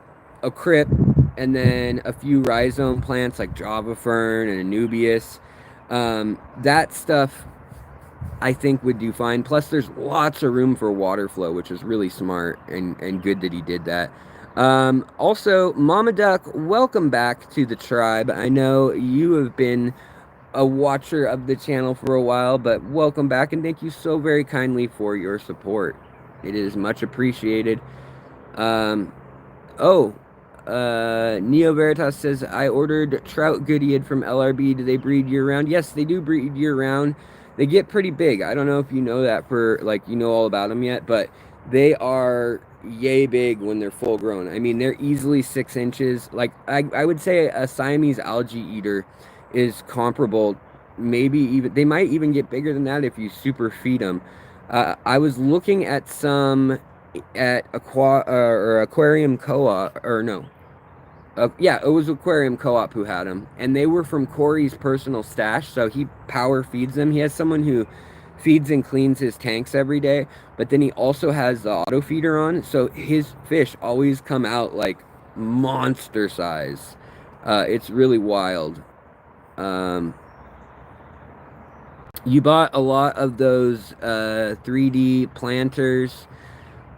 a crypt and then a few rhizome plants like Java fern and Anubias, that stuff I think would do fine. Plus, there's lots of room for water flow, which is really smart and good that he did that. Also, Mama Duck, welcome back to the tribe. I know you have been a watcher of the channel for a while, but welcome back and thank you so very kindly for your support. It is much appreciated. Neo Veritas says, I ordered trout goodied from LRB. Do they breed year-round? Yes, they do breed year-round. They get pretty big. I don't know if you know that you know all about them yet, but they are yay big when they're full grown. I mean, they're easily 6 inches. Like, I would say a Siamese algae eater is comparable. Maybe even, they might even get bigger than that if you super feed them. I was looking at some at Aquarium Co-op, or no, yeah, it was Aquarium Co-op who had them, and they were from Corey's personal stash, so he power feeds them. He has someone who feeds and cleans his tanks every day, but then he also has the auto feeder on, so his fish always come out like monster size. It's really wild. You bought a lot of those 3D planters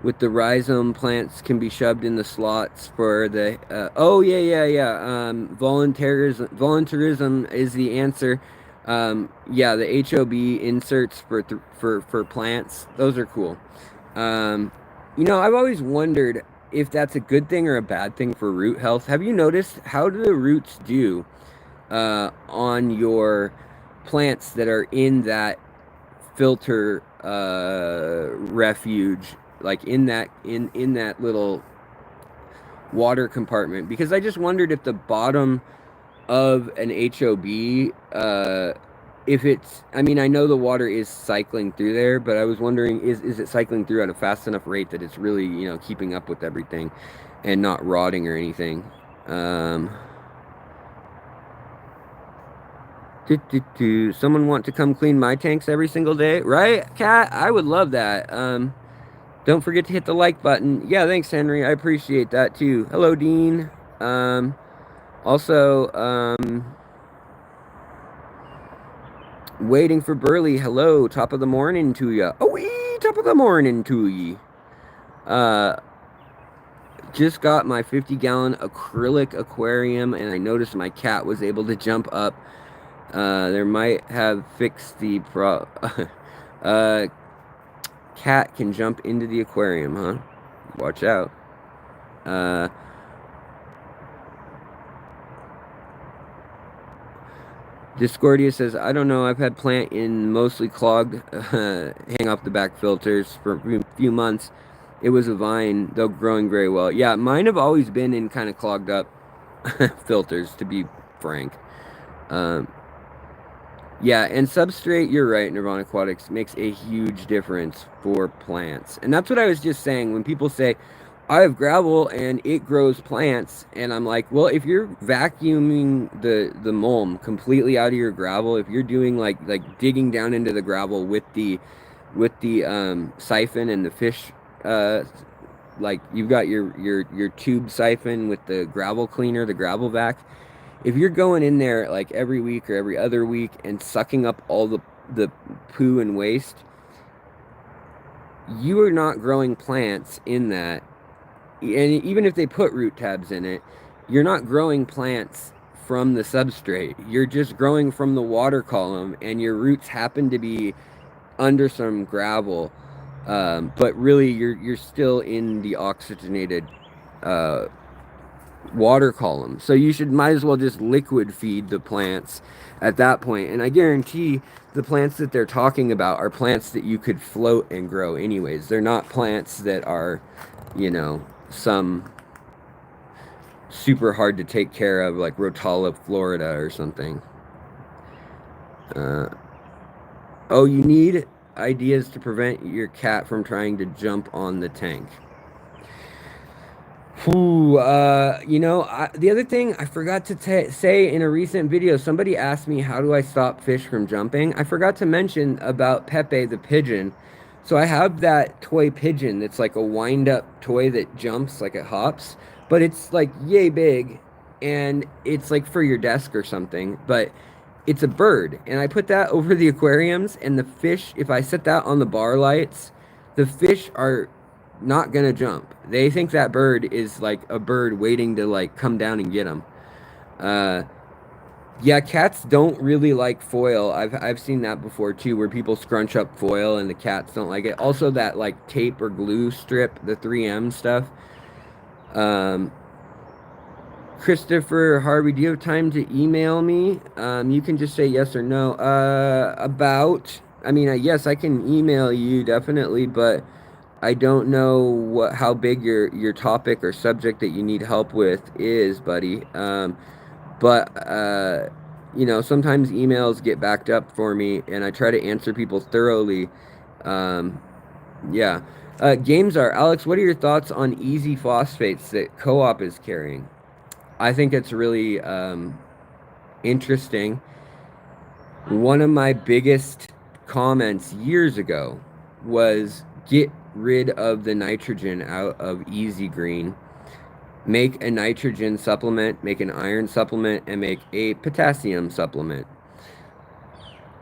with the rhizome plants can be shoved in the slots for the volunteerism is the answer. The HOB inserts for plants, those are cool. I've always wondered if that's a good thing or a bad thing for root health. Have you noticed, how do the roots do on your plants that are in that filter refuge, like in that little water compartment? Because I just wondered if the bottom of an HOB, if it's, I mean, I know the water is cycling through there, but I was wondering, is it cycling through at a fast enough rate that it's really, keeping up with everything and not rotting or anything? Someone want to come clean my tanks every single day, right, Kat? I would love that. Don't forget to hit the like button. Yeah, thanks, Henry. I appreciate that too. Hello, Dean. Waiting for Burley. Hello, top of the morning to ya. Oh, top of the morning to ye. Just got my 50-gallon acrylic aquarium, and I noticed my cat was able to jump up. There might have fixed the cat can jump into the aquarium, huh? Watch out. Discordia says, I don't know, I've had plant in mostly clogged, hang off the back filters for a few months. It was a vine, though growing very well. Yeah, mine have always been in kind of clogged up filters, to be frank. Yeah, and substrate, you're right, Nirvana Aquatics, makes a huge difference for plants. And that's what I was just saying. When people say, I have gravel and it grows plants, and I'm like, well, if you're vacuuming the mulm completely out of your gravel, if you're doing like digging down into the gravel with the siphon and the fish, like you've got your tube siphon with the gravel cleaner, the gravel vac. If you're going in there like every week or every other week and sucking up all the poo and waste, you are not growing plants in that. And even if they put root tabs in it, you're not growing plants from the substrate. You're just growing from the water column, and your roots happen to be under some gravel. But really, you're still in the oxygenated water column. So you might as well just liquid feed the plants at that point. And I guarantee the plants that they're talking about are plants that you could float and grow anyways. They're not plants that are, some super hard to take care of, like Rotala, Florida or something. Oh, you need ideas to prevent your cat from trying to jump on the tank. Ooh, the other thing I forgot to say in a recent video, somebody asked me, how do I stop fish from jumping? I forgot to mention about Pepe the pigeon. So I have that toy pigeon that's like a wind-up toy that jumps, like it hops, but it's like yay big, and it's like for your desk or something, but it's a bird. And I put that over the aquariums, and the fish, if I set that on the bar lights, the fish are not gonna jump. They think that bird is like a bird waiting to like come down and get them. Uh, yeah, cats don't really like foil. I've seen that before too, where people scrunch up foil and the cats don't like it. Also, that like tape or glue strip, the 3M stuff. Um, Christopher Harvey, do you have time to email me? You can just say yes or no. Yes, I can email you definitely, but I don't know how big your topic or subject that you need help with is, buddy. But sometimes emails get backed up for me, and I try to answer people thoroughly. Um, yeah. Games are Alex. What are your thoughts on easy phosphates that Co-op is carrying? I think it's really interesting. One of my biggest comments years ago was get rid of the nitrogen out of Easy Green, make a nitrogen supplement, make an iron supplement, and make a potassium supplement.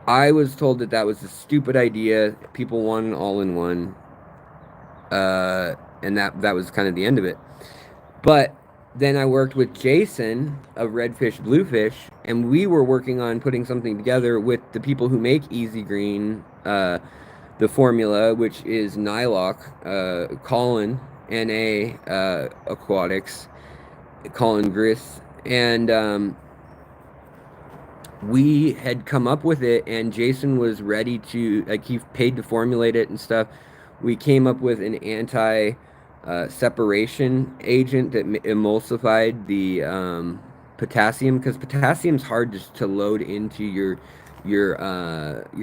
I was told that that was a stupid idea. People want an all-in-one, and that was kind of the end of it. But then I worked with Jason of Redfish Bluefish, and we were working on putting something together with the people who make Easy Green, the formula, which is Nylock, Colin, NA Aquatics, Colin Griss, and we had come up with it, and Jason was ready to, like, he paid to formulate it and stuff. We came up with an anti separation agent that emulsified the potassium, because potassium's hard to load into your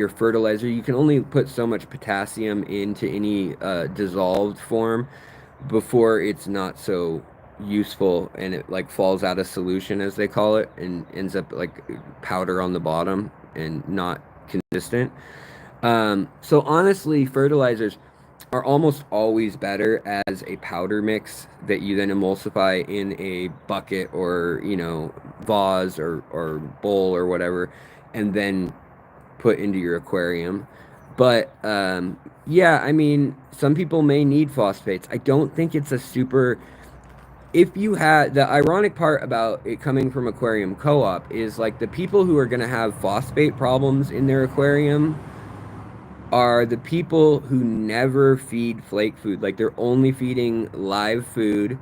fertilizer. You can only put so much potassium into any dissolved form before it's not so useful, and it like falls out of solution, as they call it, and ends up like powder on the bottom and not consistent. So honestly, fertilizers are almost always better as a powder mix that you then emulsify in a bucket or, vase or bowl or whatever, and then put into your aquarium. But yeah, I mean, some people may need phosphates. I don't think it's a super. If you had, the ironic part about it coming from Aquarium Co-op is like the people who are going to have phosphate problems in their aquarium are the people who never feed flake food. Like they're only feeding live food,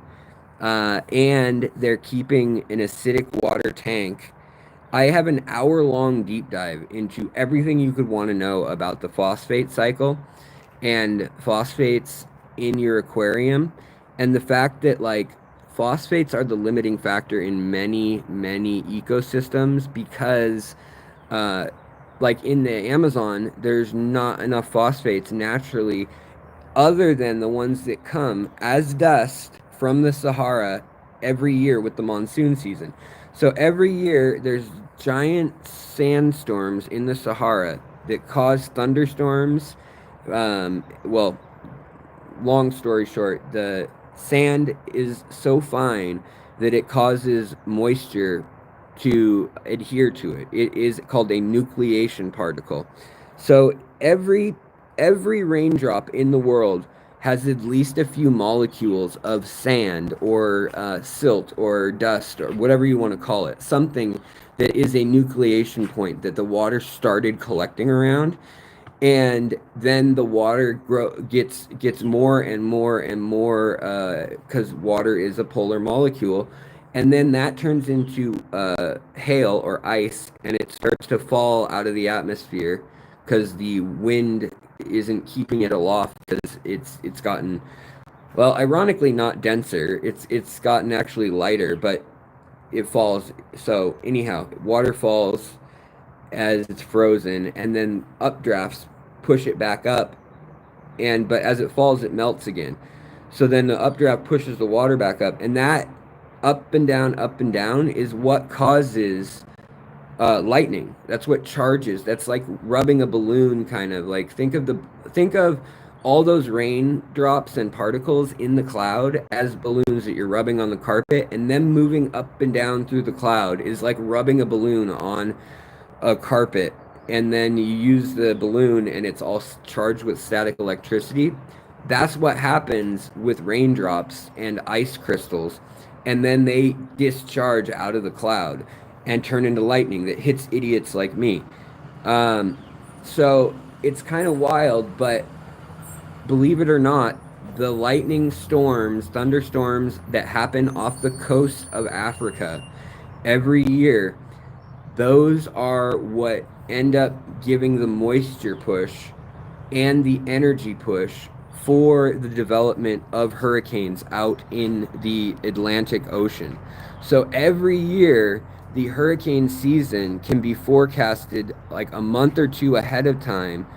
and they're keeping an acidic water tank. I have an hour-long deep dive into everything you could want to know about the phosphate cycle and phosphates in your aquarium, and the fact that like phosphates are the limiting factor in many, many ecosystems because uh, like in the Amazon, there's not enough phosphates naturally, other than the ones that come as dust from the Sahara every year with the monsoon season. So every year there's giant sandstorms in the Sahara that cause thunderstorms. Well, long story short, the sand is so fine that it causes moisture to adhere to it. It is called a nucleation particle. So every raindrop in the world has at least a few molecules of sand or silt or dust or whatever you want to call it, something that is a nucleation point that the water started collecting around, and then the water gets more and more and more because water is a polar molecule, and then that turns into hail or ice, and it starts to fall out of the atmosphere because the wind isn't keeping it aloft because it's gotten, well, ironically not denser. It's gotten actually lighter, but it falls. So anyhow, water falls as it's frozen, and then updrafts push it back up, and but as it falls, it melts again. So then the updraft pushes the water back up, and that up and down is what causes lightning. That's what charges. That's like rubbing a balloon, kind of like think of all those raindrops and particles in the cloud as balloons that you're rubbing on the carpet, and them moving up and down through the cloud is like rubbing a balloon on a carpet, and then you use the balloon and it's all charged with static electricity. That's what happens with raindrops and ice crystals, and then they discharge out of the cloud and turn into lightning that hits idiots like me. um, so it's kind of wild, but believe it or not, the lightning storms, thunderstorms that happen off the coast of Africa every year, those are what end up giving the moisture push and the energy push for the development of hurricanes out in the Atlantic Ocean. So every year, the hurricane season can be forecasted like a month or two ahead of time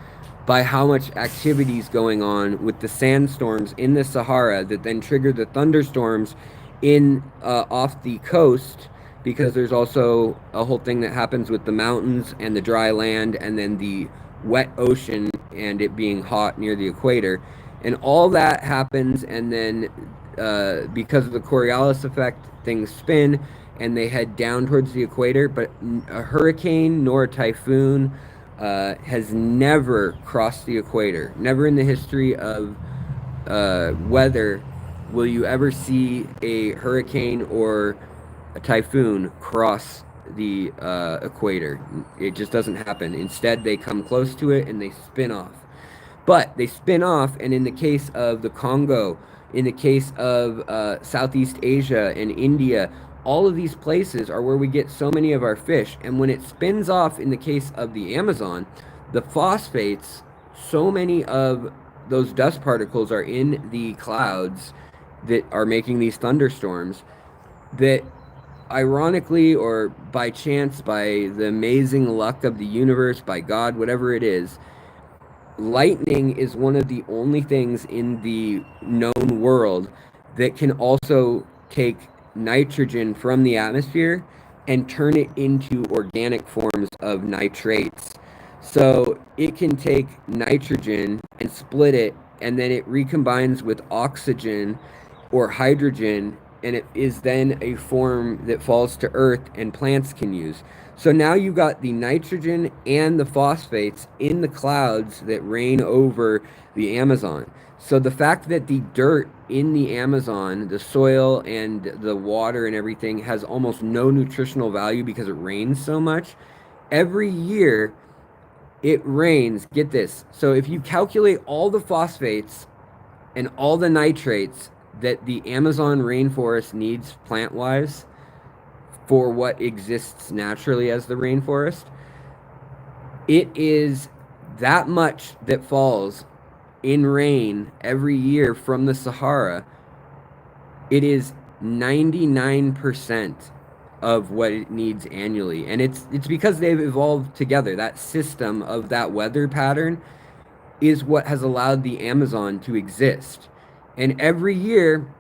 by how much activity is going on with the sandstorms in the Sahara that then trigger the thunderstorms in off the coast, because there's also a whole thing that happens with the mountains and the dry land and then the wet ocean and it being hot near the equator. And all that happens, and then because of the Coriolis effect, things spin and they head down towards the equator. But a hurricane nor a typhoon has never crossed the equator. Never in the history of weather will you ever see a hurricane or a typhoon cross the equator. It just doesn't happen. Instead, they come close to it and they spin off. But they spin off, and in the case of the Congo, in the case of Southeast Asia and India, all of these places are where we get so many of our fish. And when it spins off, in the case of the Amazon, the phosphates, so many of those dust particles are in the clouds that are making these thunderstorms that, ironically or by chance, by the amazing luck of the universe, by God, whatever it is, lightning is one of the only things in the known world that can also take nitrogen from the atmosphere and turn it into organic forms of nitrates. So it can take nitrogen and split it, and then it recombines with oxygen or hydrogen, and it is then a form that falls to earth and plants can use. So now you've got the nitrogen and the phosphates in the clouds that rain over the Amazon. So the fact that the dirt in the Amazon, the soil and the water and everything, has almost no nutritional value because it rains so much, every year it rains. Get this. So if you calculate all the phosphates and all the nitrates that the Amazon rainforest needs plant-wise for what exists naturally as the rainforest, it is that much that falls in rain every year from the Sahara. It is 99% of what it needs annually. And it's because they've evolved together. That system of that weather pattern is what has allowed the Amazon to exist. And every year,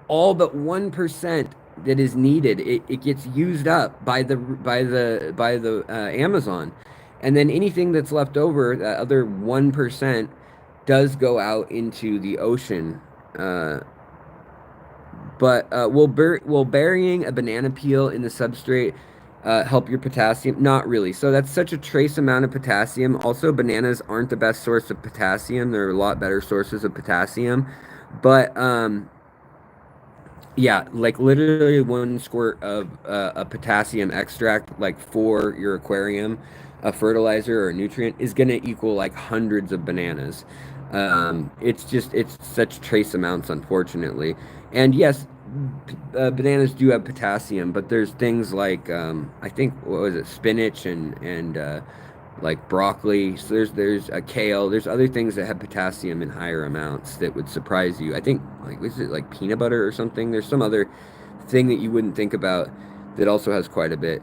all but 1% that is needed, it gets used up by the Amazon. And then anything that's left over, that other 1%, does go out into the ocean. But will burying a banana peel in the substrate help your potassium? Not really. So that's such a trace amount of potassium. Also, bananas aren't the best source of potassium. There are a lot better sources of potassium. But yeah, like literally one squirt of a potassium extract, like for your aquarium, a fertilizer or a nutrient, is going to equal like hundreds of bananas. It's such trace amounts, unfortunately. And yes, bananas do have potassium, but there's things like I think what was it, spinach and like broccoli. So there's a kale. There's other things that have potassium in higher amounts that would surprise you. I think like was it like peanut butter or something? There's some other thing that you wouldn't think about that also has quite a bit.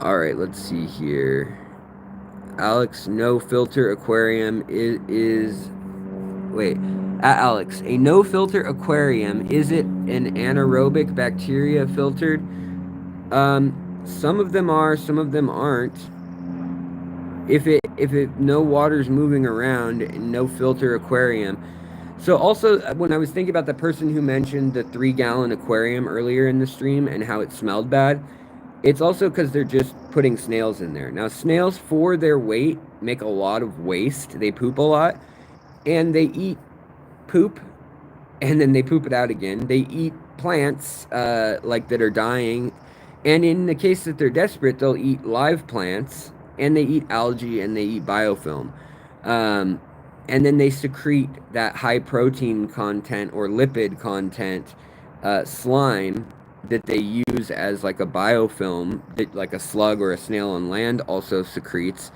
All right, let's see here. Alex, no filter aquarium is wait. Alex, a no filter aquarium, is it an anaerobic bacteria filtered? Some of them are, some of them aren't. If it no water's moving around, no filter aquarium. So also when I was thinking about the person who mentioned the 3-gallon aquarium earlier in the stream and how it smelled bad, it's also because they're just putting snails in there. Now snails, for their weight, make a lot of waste. They poop a lot, and they eat poop, and then they poop it out again. They eat plants like that are dying, and in the case that they're desperate, they'll eat live plants, and they eat algae, and they eat biofilm. And then they secrete that high protein content or lipid content slime that they use as like a biofilm that like a slug or a snail on land also secretes.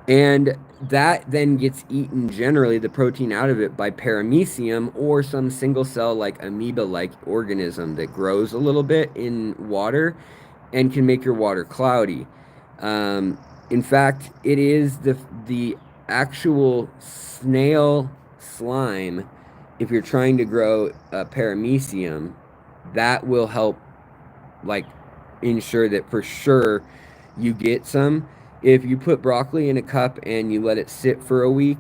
And that then gets eaten, generally, the protein out of it, by paramecium or some single cell like amoeba-like organism that grows a little bit in water and can make your water cloudy. In fact, it is the actual snail slime, if you're trying to grow paramecium, that will help like ensure that for sure you get some. If you put broccoli in a cup and you let it sit for a week,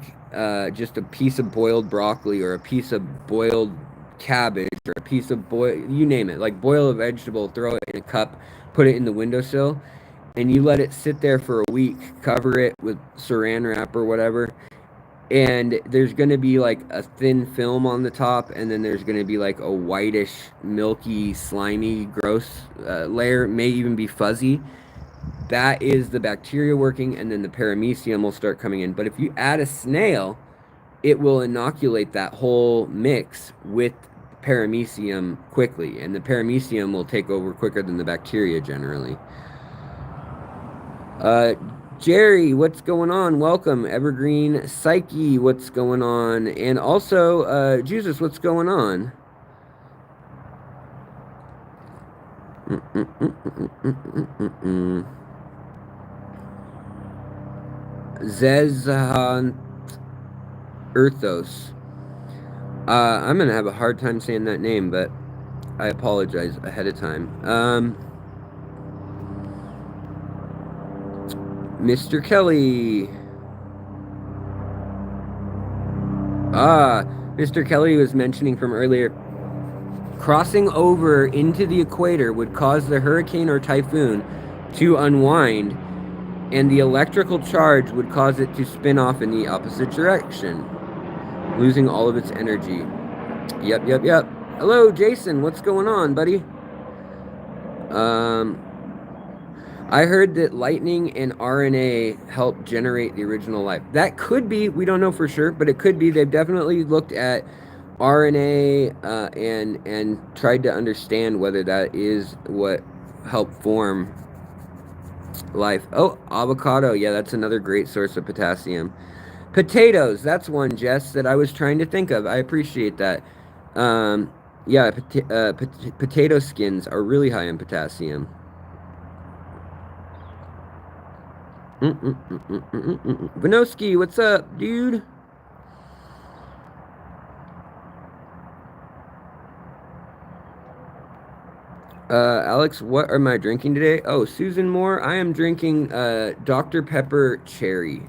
just a piece of boiled broccoli or a piece of boiled cabbage or a piece of you name it, like boil a vegetable, throw it in a cup, put it in the windowsill, and you let it sit there for a week, cover it with saran wrap or whatever, and there's going to be like a thin film on the top, and then there's going to be like a whitish, milky, slimy, gross layer, may even be fuzzy. That is the bacteria working, and then the paramecium will start coming in. But if you add a snail, it will inoculate that whole mix with paramecium quickly, and the paramecium will take over quicker than the bacteria generally. Jerry, what's going on? Welcome. Evergreen Psyche, what's going on? And also, Jesus, what's going on? Zezhan Earthos. I'm going to have a hard time saying that name, but I apologize ahead of time. Mr. Kelly. Mr. Kelly was mentioning from earlier, crossing over into the equator would cause the hurricane or typhoon to unwind, and the electrical charge would cause it to spin off in the opposite direction, losing all of its energy. Yep. Hello, Jason. What's going on, buddy? I heard that lightning and RNA help generate the original life. That could be, we don't know for sure, but it could be. They've definitely looked at RNA and tried to understand whether that is what helped form life. Oh, avocado. Yeah, that's another great source of potassium. Potatoes. That's one, Jess, that I was trying to think of. I appreciate that. Yeah, potato skins are really high in potassium. Vinoski, what's up, dude? Alex, what am I drinking today? Oh, Susan Moore, I am drinking Dr. Pepper Cherry.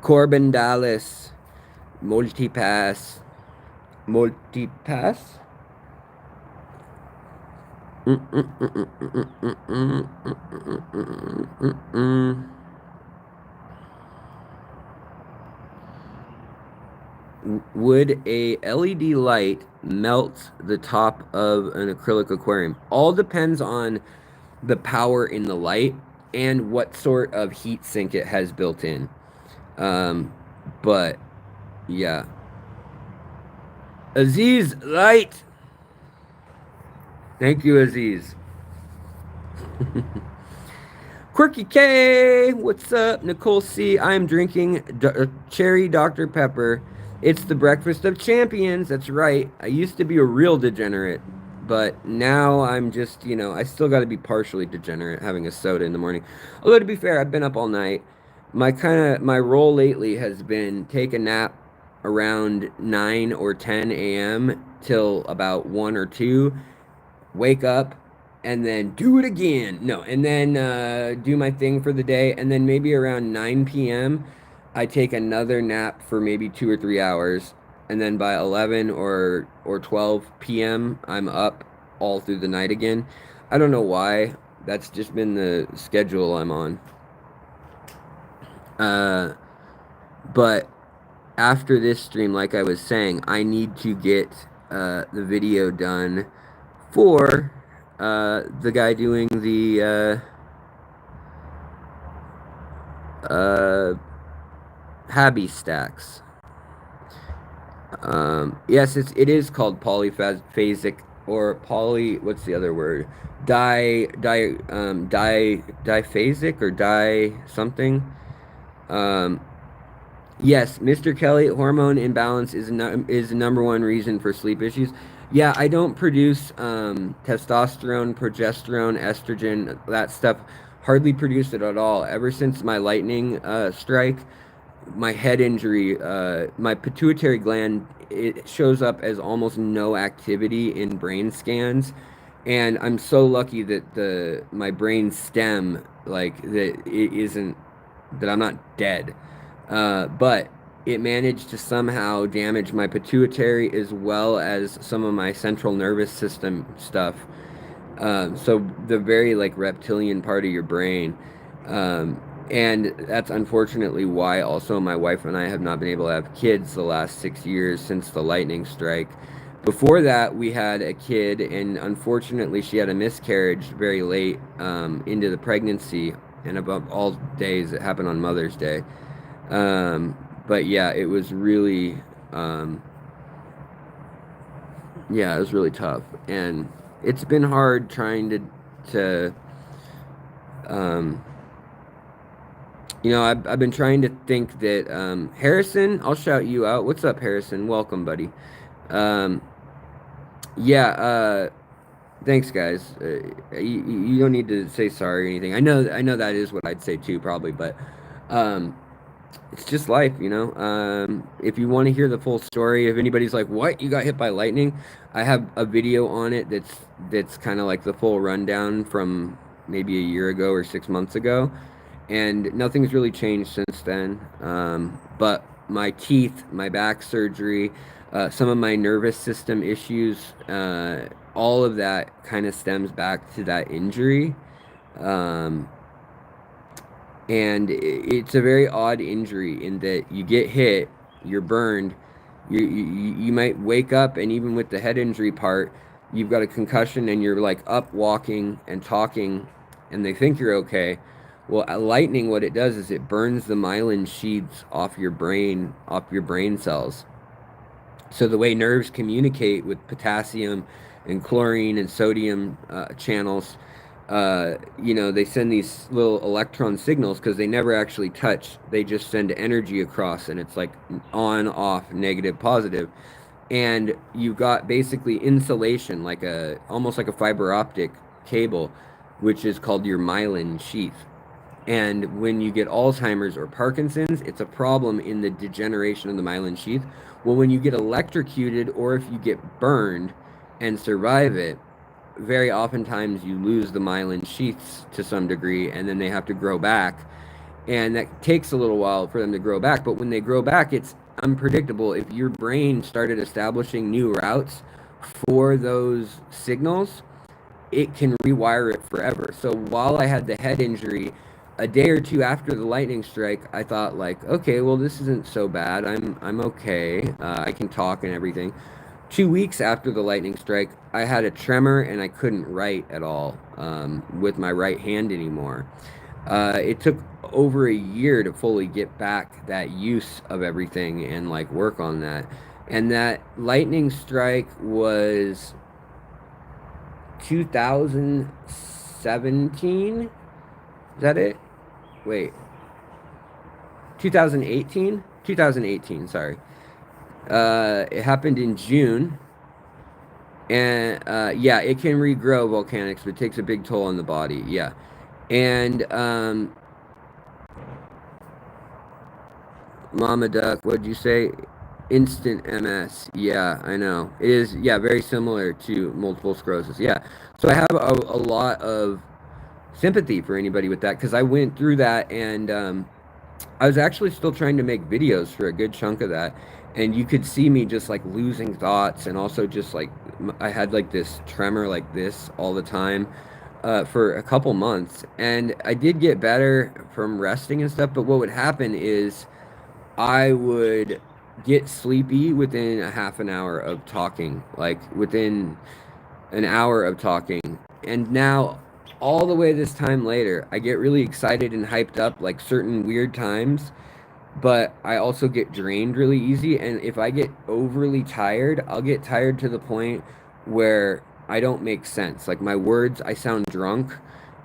Corbin Dallas, Multipass. Would a LED light melt the top of an acrylic aquarium? All depends on the power in the light and what sort of heat sink it has built in. But yeah, Aziz, light. Thank you, Aziz. Quirky K, what's up? Nicole C, I am drinking cherry Dr. Pepper. It's the breakfast of champions. That's right. I used to be a real degenerate, but now I'm just, I still got to be partially degenerate having a soda in the morning. Although to be fair, I've been up all night. My role lately has been take a nap around 9 or 10 a.m. till about 1 or 2, wake up, and then do it again. No, and then do my thing for the day, and then maybe around 9 p.m. I take another nap for maybe 2 or 3 hours, and then by 11 or 12 p.m. I'm up all through the night again. I don't know why. That's just been the schedule I'm on. But after this stream, like I was saying, I need to get the video done for the guy doing the Habby Stacks. Yes, it is called polyphasic or what's the other word? Diphasic or something. Yes, Mr. Kelly, hormone imbalance is the number one reason for sleep issues. Yeah, I don't produce testosterone, progesterone, estrogen, that stuff. Hardly produce it at all. Ever since my lightning strike, my head injury, my pituitary gland, it shows up as almost no activity in brain scans, and I'm so lucky that my brain stem, like that it isn't, that I'm not dead. But it managed to somehow damage my pituitary as well as some of my central nervous system stuff. So the very like reptilian part of your brain. And that's unfortunately why also my wife and I have not been able to have kids the last 6 years since the lightning strike. Before that, we had a kid, and unfortunately, she had a miscarriage very late into the pregnancy, and above all days, it happened on Mother's Day. But yeah, it was really, it was really tough, and it's been hard trying to, I've been trying to think that, Harrison, I'll shout you out. What's up, Harrison? Welcome, buddy. Thanks, guys. You don't need to say sorry or anything. I know that is what I'd say too, probably, but, it's just life, if you want to hear the full story, if anybody's like, what, you got hit by lightning, I have a video on it that's kind of like the full rundown from maybe a year ago or 6 months ago, and nothing's really changed since then. But my teeth, my back surgery, some of my nervous system issues, all of that kind of stems back to that injury. And it's a very odd injury in that you get hit, you're burned, you might wake up, and even with the head injury part, you've got a concussion and you're like up walking and talking, and they think you're okay. Well, lightning, what it does is it burns the myelin sheaths off your brain cells. So the way nerves communicate with potassium and chlorine and sodium channels, they send these little electron signals because they never actually touch. They just send energy across, and it's like on, off, negative, positive. And you've got basically insulation, almost like a fiber optic cable, which is called your myelin sheath. And when you get Alzheimer's or Parkinson's, it's a problem in the degeneration of the myelin sheath. Well, when you get electrocuted or if you get burned and survive it, very oftentimes you lose the myelin sheaths to some degree, and then they have to grow back. And that takes a little while for them to grow back. But when they grow back, it's unpredictable. If your brain started establishing new routes for those signals, it can rewire it forever. So while I had the head injury, a day or two after the lightning strike, I thought like, okay, well, this isn't so bad. I'm okay. I can talk and everything. 2 weeks after the lightning strike, I had a tremor and I couldn't write at all with my right hand anymore. It took over a year to fully get back that use of everything and like work on that. And that lightning strike was 2017. Is that it? Wait, 2018? 2018, sorry. It happened in June. And yeah, it can regrow volcanics, but it takes a big toll on the body. Yeah. And Mama Duck, what'd you say? Instant MS. Yeah, I know. It is, yeah, very similar to multiple sclerosis. Yeah. So I have a lot of sympathy for anybody with that because I went through that, and I was actually still trying to make videos for a good chunk of that. And you could see me just like losing thoughts, and also just like I had like this tremor like this all the time for a couple months. And I did get better from resting and stuff, but what would happen is I would get sleepy within a half an hour of talking, like within an hour of talking. And now, all the way this time later, I get really excited and hyped up like certain weird times, but I also get drained really easy. And if I get overly tired, I'll get tired to the point where I don't make sense. Like my words, I sound drunk,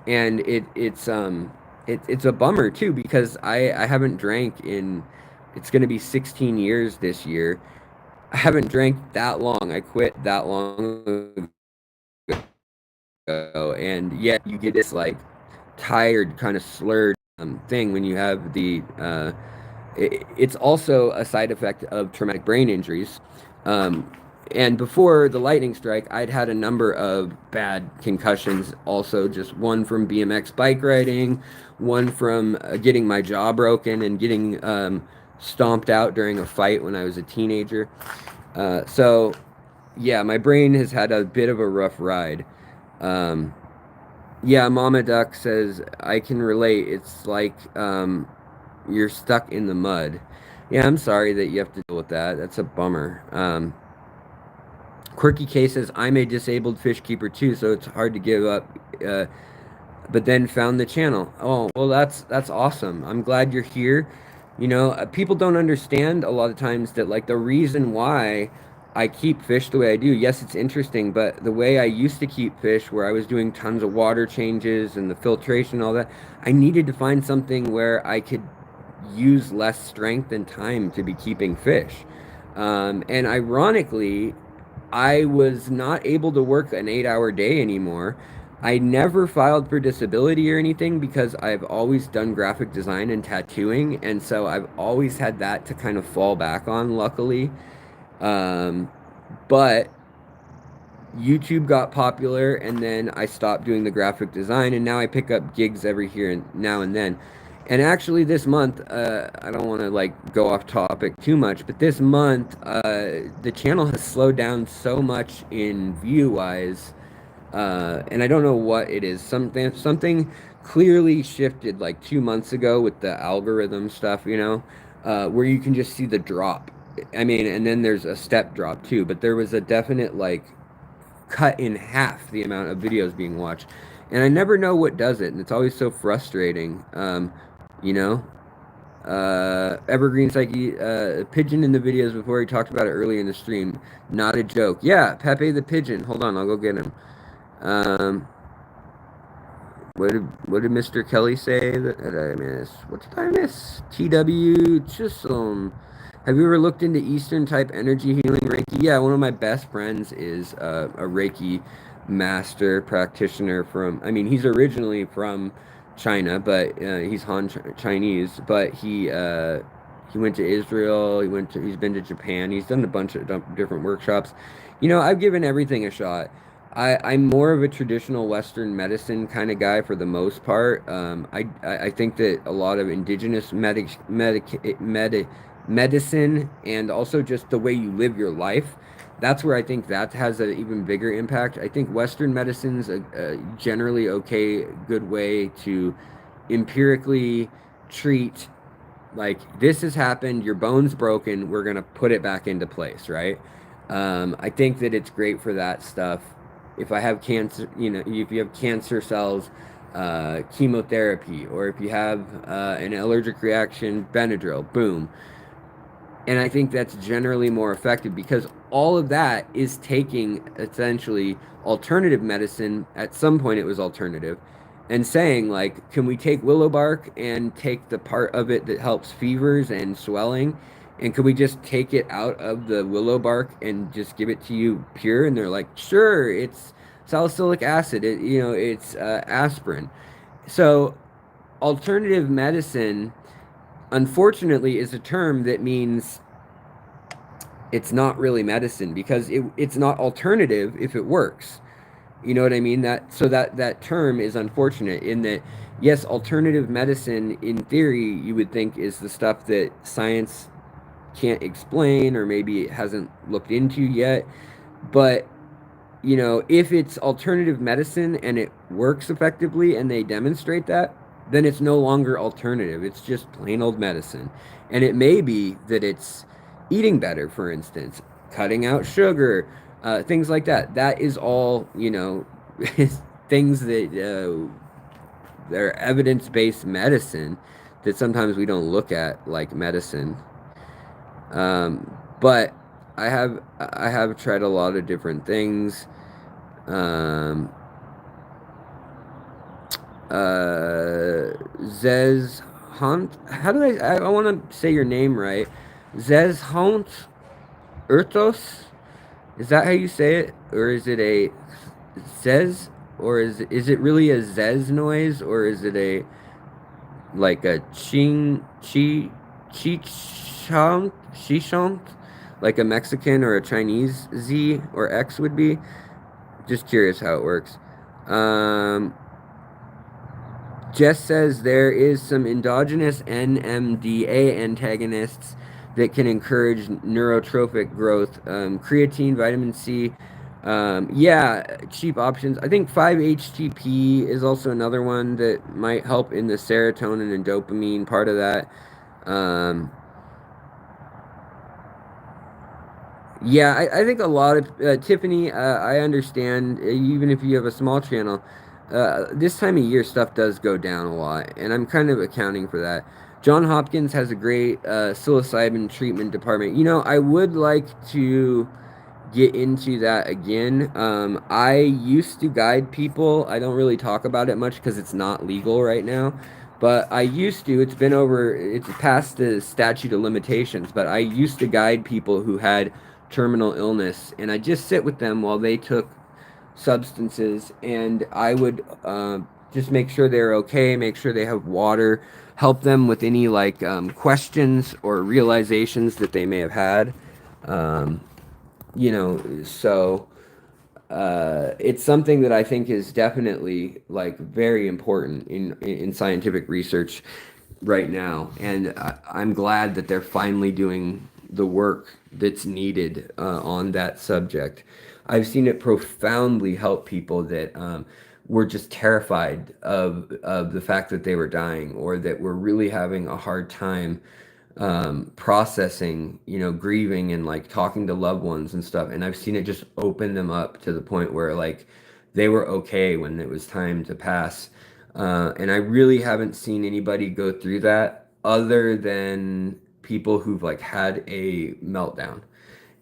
and it's a bummer too because I haven't drank in, it's going to be 16 years this year. I haven't drank that long. I quit that long ago, and yet you get this like tired, kind of slurred thing when you have the it's also a side effect of traumatic brain injuries. Um, and before the lightning strike, I'd had a number of bad concussions, also just one from BMX bike riding, one from getting my jaw broken and getting stomped out during a fight when I was a teenager. So, yeah, my brain has had a bit of a rough ride. Um, yeah, Mama Duck says, I can relate. It's like you're stuck in the mud. Yeah, I'm sorry that you have to deal with that. That's a bummer. Quirky K says, I'm a disabled fish keeper too, so it's hard to give up. Uh, but then found the channel. Oh, well, that's awesome. I'm glad you're here. You know, people don't understand a lot of times that like the reason why I keep fish the way I do. Yes, it's interesting, but the way I used to keep fish, where I was doing tons of water changes and the filtration and all that, I needed to find something where I could use less strength and time to be keeping fish. And ironically, I was not able to work an 8 hour day anymore. I never filed for disability or anything because I've always done graphic design and tattooing. And so I've always had that to kind of fall back on, luckily. Um, but YouTube got popular, and then I stopped doing the graphic design, and now I pick up gigs every here and now and then. And actually, this month, I don't want to like go off topic too much, but this month, the channel has slowed down so much in view wise, and I don't know what it is. Something clearly shifted like 2 months ago with the algorithm stuff, where you can just see the drop. I mean, and then there's a step drop too, but there was a definite like cut in half the amount of videos being watched. And I never know what does it, and it's always so frustrating. You know, Evergreen Psyche, pigeon in the videos before he talked about it early in the stream. Not a joke. Yeah, Pepe the pigeon. Hold on, I'll go get him. Um, what did Mr. Kelly say that I miss? What did I miss? TW Chisholm. Have you ever looked into Eastern type energy healing Reiki? Yeah, one of my best friends is a Reiki master practitioner from, I mean, he's originally from China, but he's Chinese, but he went to Israel, he's been to Japan, he's done a bunch of different workshops. I've given everything a shot. I'm more of a traditional Western medicine kind of guy for the most part. I think that a lot of indigenous medicine, and also just the way you live your life, that's where I think that has an even bigger impact. I think Western medicine's a generally okay, good way to empirically treat, like, this has happened, your bone's broken, we're gonna put it back into place, right? I think that it's great for that stuff. If I have cancer, if you have cancer cells, chemotherapy, or if you have an allergic reaction, Benadryl, boom. And I think that's generally more effective because all of that is taking essentially alternative medicine. At some point, it was alternative, and saying, like, can we take willow bark and take the part of it that helps fevers and swelling? And could we just take it out of the willow bark and just give it to you pure? And they're like, sure, it's salicylic acid, it's aspirin. So, alternative medicine, unfortunately, is a term that means it's not really medicine because it's not alternative if it works. You know what I mean? That term is unfortunate in that, yes, alternative medicine in theory you would think is the stuff that science can't explain or maybe it hasn't looked into yet. But if it's alternative medicine and it works effectively and they demonstrate that, then it's no longer alternative. It's just plain old medicine. And it may be that it's eating better, for instance, cutting out sugar, things like that. That is all, things that they're evidence based medicine that sometimes we don't look at like medicine. But I have tried a lot of different things. Um, Zez Hunt. How do I want to say your name right? Zez Hunt Urtos. Is that how you say it, or is it a Zez, or is it really a Zez noise, or is it a like a ching chi chant, like a Mexican or a Chinese Z or X would be? Just curious how it works. Um, Jess says there is some endogenous NMDA antagonists that can encourage neurotrophic growth. Creatine, vitamin C. Yeah, cheap options. I think 5-HTP is also another one that might help in the serotonin and dopamine part of that. Um, Yeah, I think a lot of Tiffany. I understand. Even if you have a small channel, this time of year stuff does go down a lot, and I'm kind of accounting for that. John Hopkins has a great psilocybin treatment department. I would like to get into that again. I used to guide people. I don't really talk about it much because it's not legal right now. But I used to, it's past the statute of limitations, but I used to guide people who had terminal illness, and I just sit with them while they took substances, and I would just make sure they're okay, make sure they have water, help them with any like questions or realizations that they may have had. Um, so it's something that I think is definitely like very important in scientific research right now, and I'm glad that they're finally doing the work that's needed on that subject. I've seen it profoundly help people that were just terrified of the fact that they were dying or that were really having a hard time processing, grieving and like talking to loved ones and stuff. And I've seen it just open them up to the point where like they were okay when it was time to pass. And I really haven't seen anybody go through that other than people who've like had a meltdown.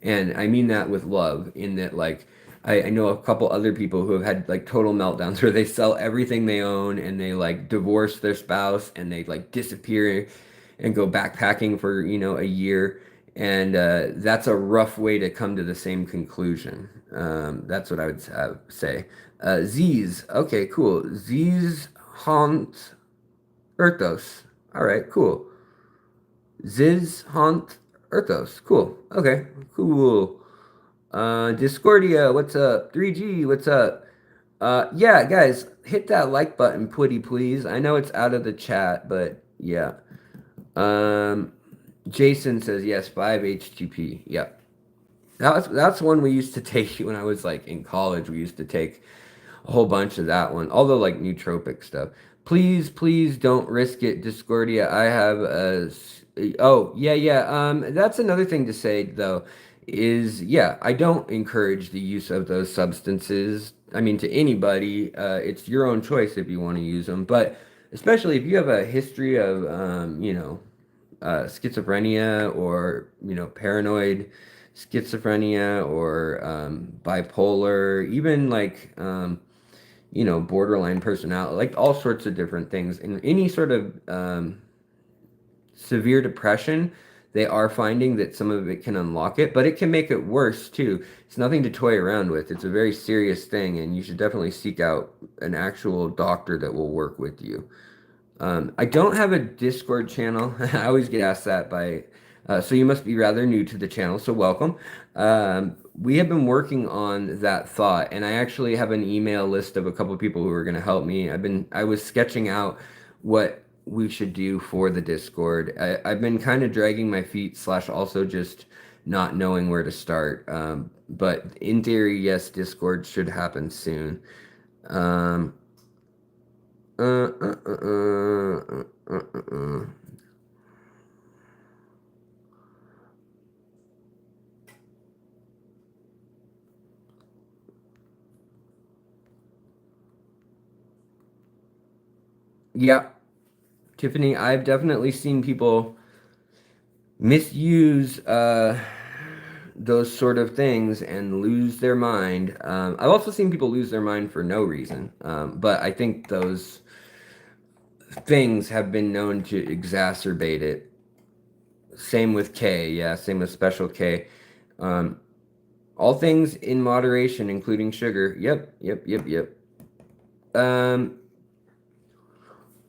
And I mean that with love, in that, like, I know a couple other people who have had like total meltdowns where they sell everything they own and they like divorce their spouse and they like disappear and go backpacking for, a year. And that's a rough way to come to the same conclusion. That's what I would say. Z's. Okay, cool. Z's haunt Erthos. All right, cool. Ziz haunt Erthos. Cool. Okay, cool. Discordia, what's up? 3G, what's up? Yeah, guys, hit that like button, pretty please. I know it's out of the chat, but yeah. Um, Jason says yes, 5-HTP. Yeah. That's one we used to take when I was like in college. We used to take a whole bunch of that one. Although like nootropic stuff. Please, please don't risk it, Discordia. I have oh, yeah, yeah. That's another thing to say though, is yeah, I don't encourage the use of those substances. I mean, to anybody, it's your own choice if you want to use them. But especially if you have a history of, schizophrenia, or paranoid schizophrenia, or bipolar, even like borderline personality, like all sorts of different things, and any sort of severe depression. They are finding that some of it can unlock it, but it can make it worse too. It's nothing to toy around with. It's a very serious thing, and you should definitely seek out an actual doctor that will work with you. I don't have a Discord channel. I always get asked that so you must be rather new to the channel, so welcome. We have been working on that thought, and I actually have an email list of a couple of people who are going to help me. I was sketching out what we should do for the Discord. I've been kind of dragging my feet, slash also just not knowing where to start. But in theory, yes, Discord should happen soon. Um, uh, uh, uh, uh, uh, uh, uh. Yeah, Tiffany, I've definitely seen people misuse those sort of things and lose their mind. I've also seen people lose their mind for no reason. But I think those things have been known to exacerbate it. Same with K, yeah, same with Special K. Um, all things in moderation, including sugar. Yep, yep, yep, yep. Um,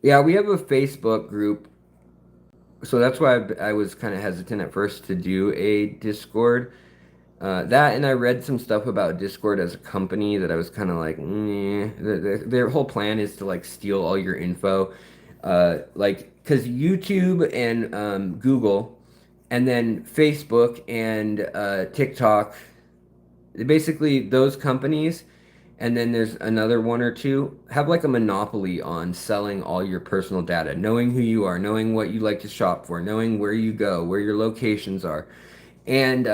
yeah, we have a Facebook group, so that's why I was kind of hesitant at first to do a Discord. That, and I read some stuff about Discord as a company that I was kind of like, their whole plan is to like steal all your info, like because YouTube and Google, and then Facebook and TikTok, basically those companies, and then there's another one or two, have like a monopoly on selling all your personal data, knowing who you are, knowing what you like to shop for, knowing where you go, where your locations are, and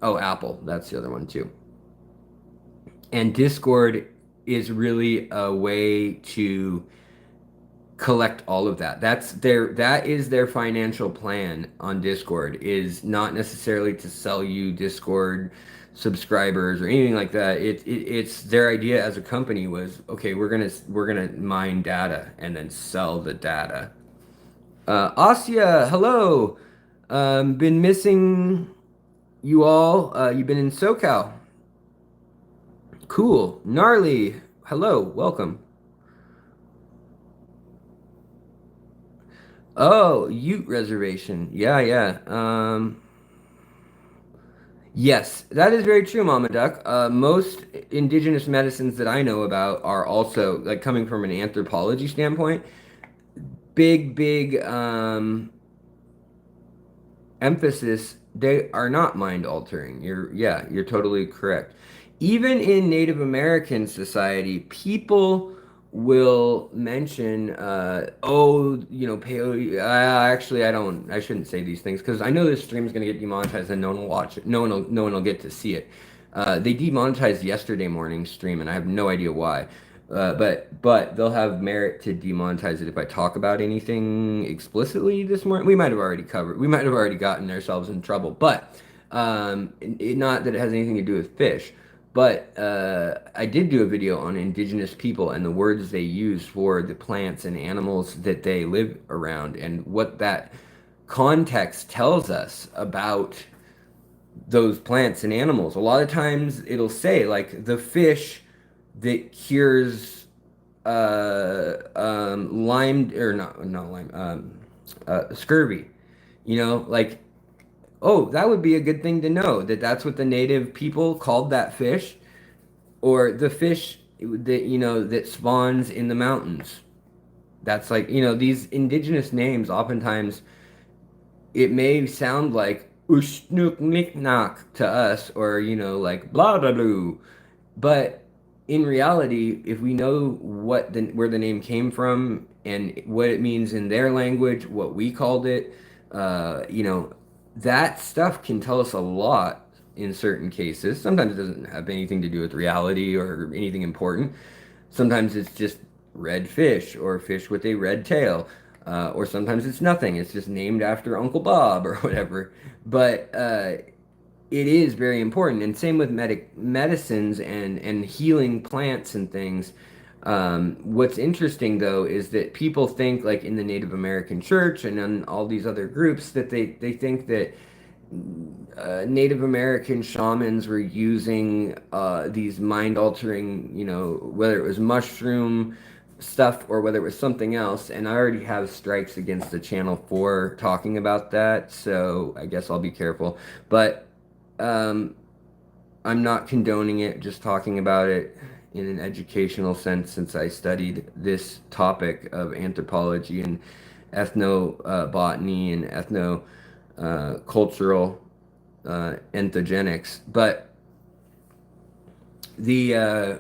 oh, Apple, that's the other one too. And Discord is really a way to collect all of that. That is their financial plan on Discord, is not necessarily to sell you Discord subscribers or anything like that. It's their idea as a company was, okay, we're gonna mine data and then sell the data. Asya, hello. Been missing you all. You've been in SoCal. Cool. Gnarly. Hello. Welcome. Oh, Ute Reservation. Yeah, yeah. Yes, that is very true, Mama Duck. Most indigenous medicines that I know about are also like coming from an anthropology standpoint. Big, big emphasis, they are not mind altering. You're totally correct. Even in Native American society, people will mention, oh, peyote. Actually, I shouldn't say these things because I know this stream is going to get demonetized and no one will watch it. No one will get to see it. They demonetized yesterday morning's stream, and I have no idea why. But they'll have merit to demonetize it if I talk about anything explicitly this morning. We might have already gotten ourselves in trouble. But not that it has anything to do with fish. But I did do a video on indigenous people and the words they use for the plants and animals that they live around, and what that context tells us about those plants and animals. A lot of times it'll say like the fish that cures Lyme, or not Lyme, scurvy. Like, oh, that would be a good thing to know, that that's what the native people called that fish, or the fish that that spawns in the mountains. That's like, these indigenous names oftentimes, it may sound like Ushnook Nicknock to us, or like blah blah blah. But in reality, if we know where the name came from and what it means in their language, what we called it, that stuff can tell us a lot in certain cases. Sometimes it doesn't have anything to do with reality or anything important. Sometimes it's just red fish or fish with a red tail. or sometimes it's nothing. It's just named after Uncle Bob or whatever. But it is very important, and same with medicines and healing plants and things. What's interesting though is that people think, like in the Native American church and in all these other groups, that they think that Native American shamans were using these mind altering, whether it was mushroom stuff or whether it was something else. And I already have strikes against the channel for talking about that, so I guess I'll be careful. But um, I'm not condoning it, just talking about it in an educational sense since I studied this topic of anthropology and ethnobotany and ethno cultural enthogenics. But the uh,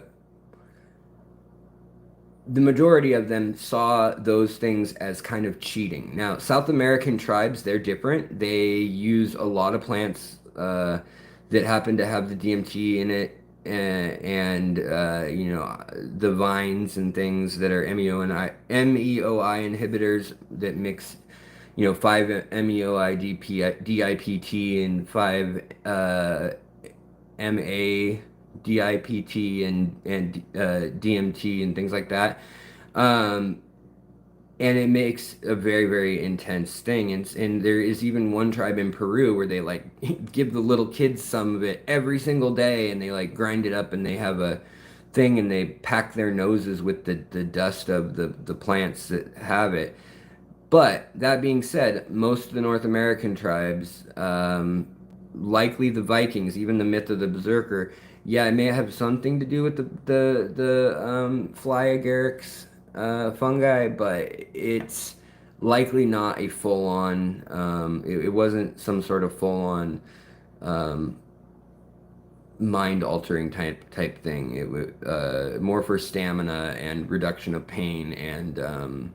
the majority of them saw those things as kind of cheating. Now, South American tribes, they're different. They use a lot of plants that happen to have the DMT in it, and the vines and things that are MEOI inhibitors that mix, 5 MEOI DIPT and 5 MA DIPT and DMT and things like that. Um, and it makes a very, very intense thing. And there is even one tribe in Peru where they like give the little kids some of it every single day, and they like grind it up, and they have a thing, and they pack their noses with the dust of the plants that have it. But that being said, most of the North American tribes, likely the Vikings, even the myth of the Berserker, yeah, it may have something to do with the fly agarix fungi, but it's likely not a full on. It wasn't some sort of full on um, mind altering type thing. It was more for stamina and reduction of pain and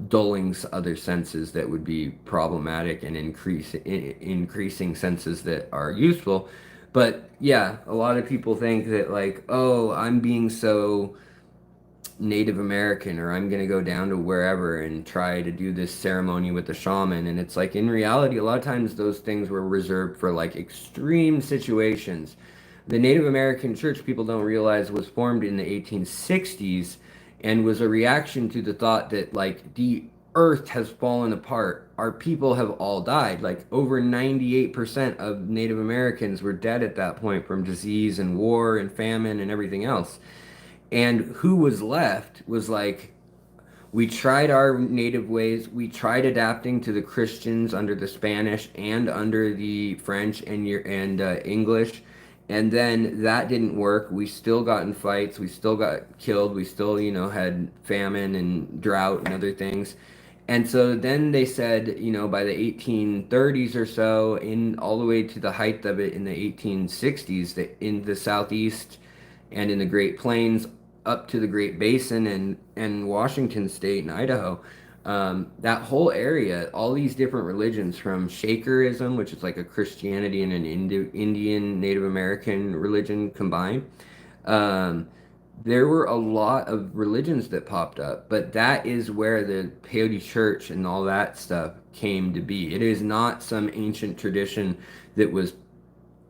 dulling other senses that would be problematic and increasing senses that are useful. But yeah, a lot of people think that like, oh, I'm being so Native American, or I'm gonna go down to wherever and try to do this ceremony with the shaman. And it's like in reality, a lot of times those things were reserved for like extreme situations. The Native American church, people don't realize, was formed in the 1860s and was a reaction to the thought that like the earth has fallen apart. Our people have all died. Like over 98% of Native Americans were dead at that point from disease and war and famine and everything else. And who was left was like, we tried our native ways. We tried adapting to the Christians under the Spanish and under the French and English, and then that didn't work. We still got in fights. We still got killed. We still, had famine and drought and other things. And so then they said, by the 1830s or so, in all the way to the height of it in the 1860s, that in the southeast and in the Great Plains up to the Great Basin and Washington State and Idaho. That whole area, all these different religions from Shakerism, which is like a Christianity and an Indian Native American religion combined. Um, there were a lot of religions that popped up, but that is where the Peyote Church and all that stuff came to be. It is not some ancient tradition that was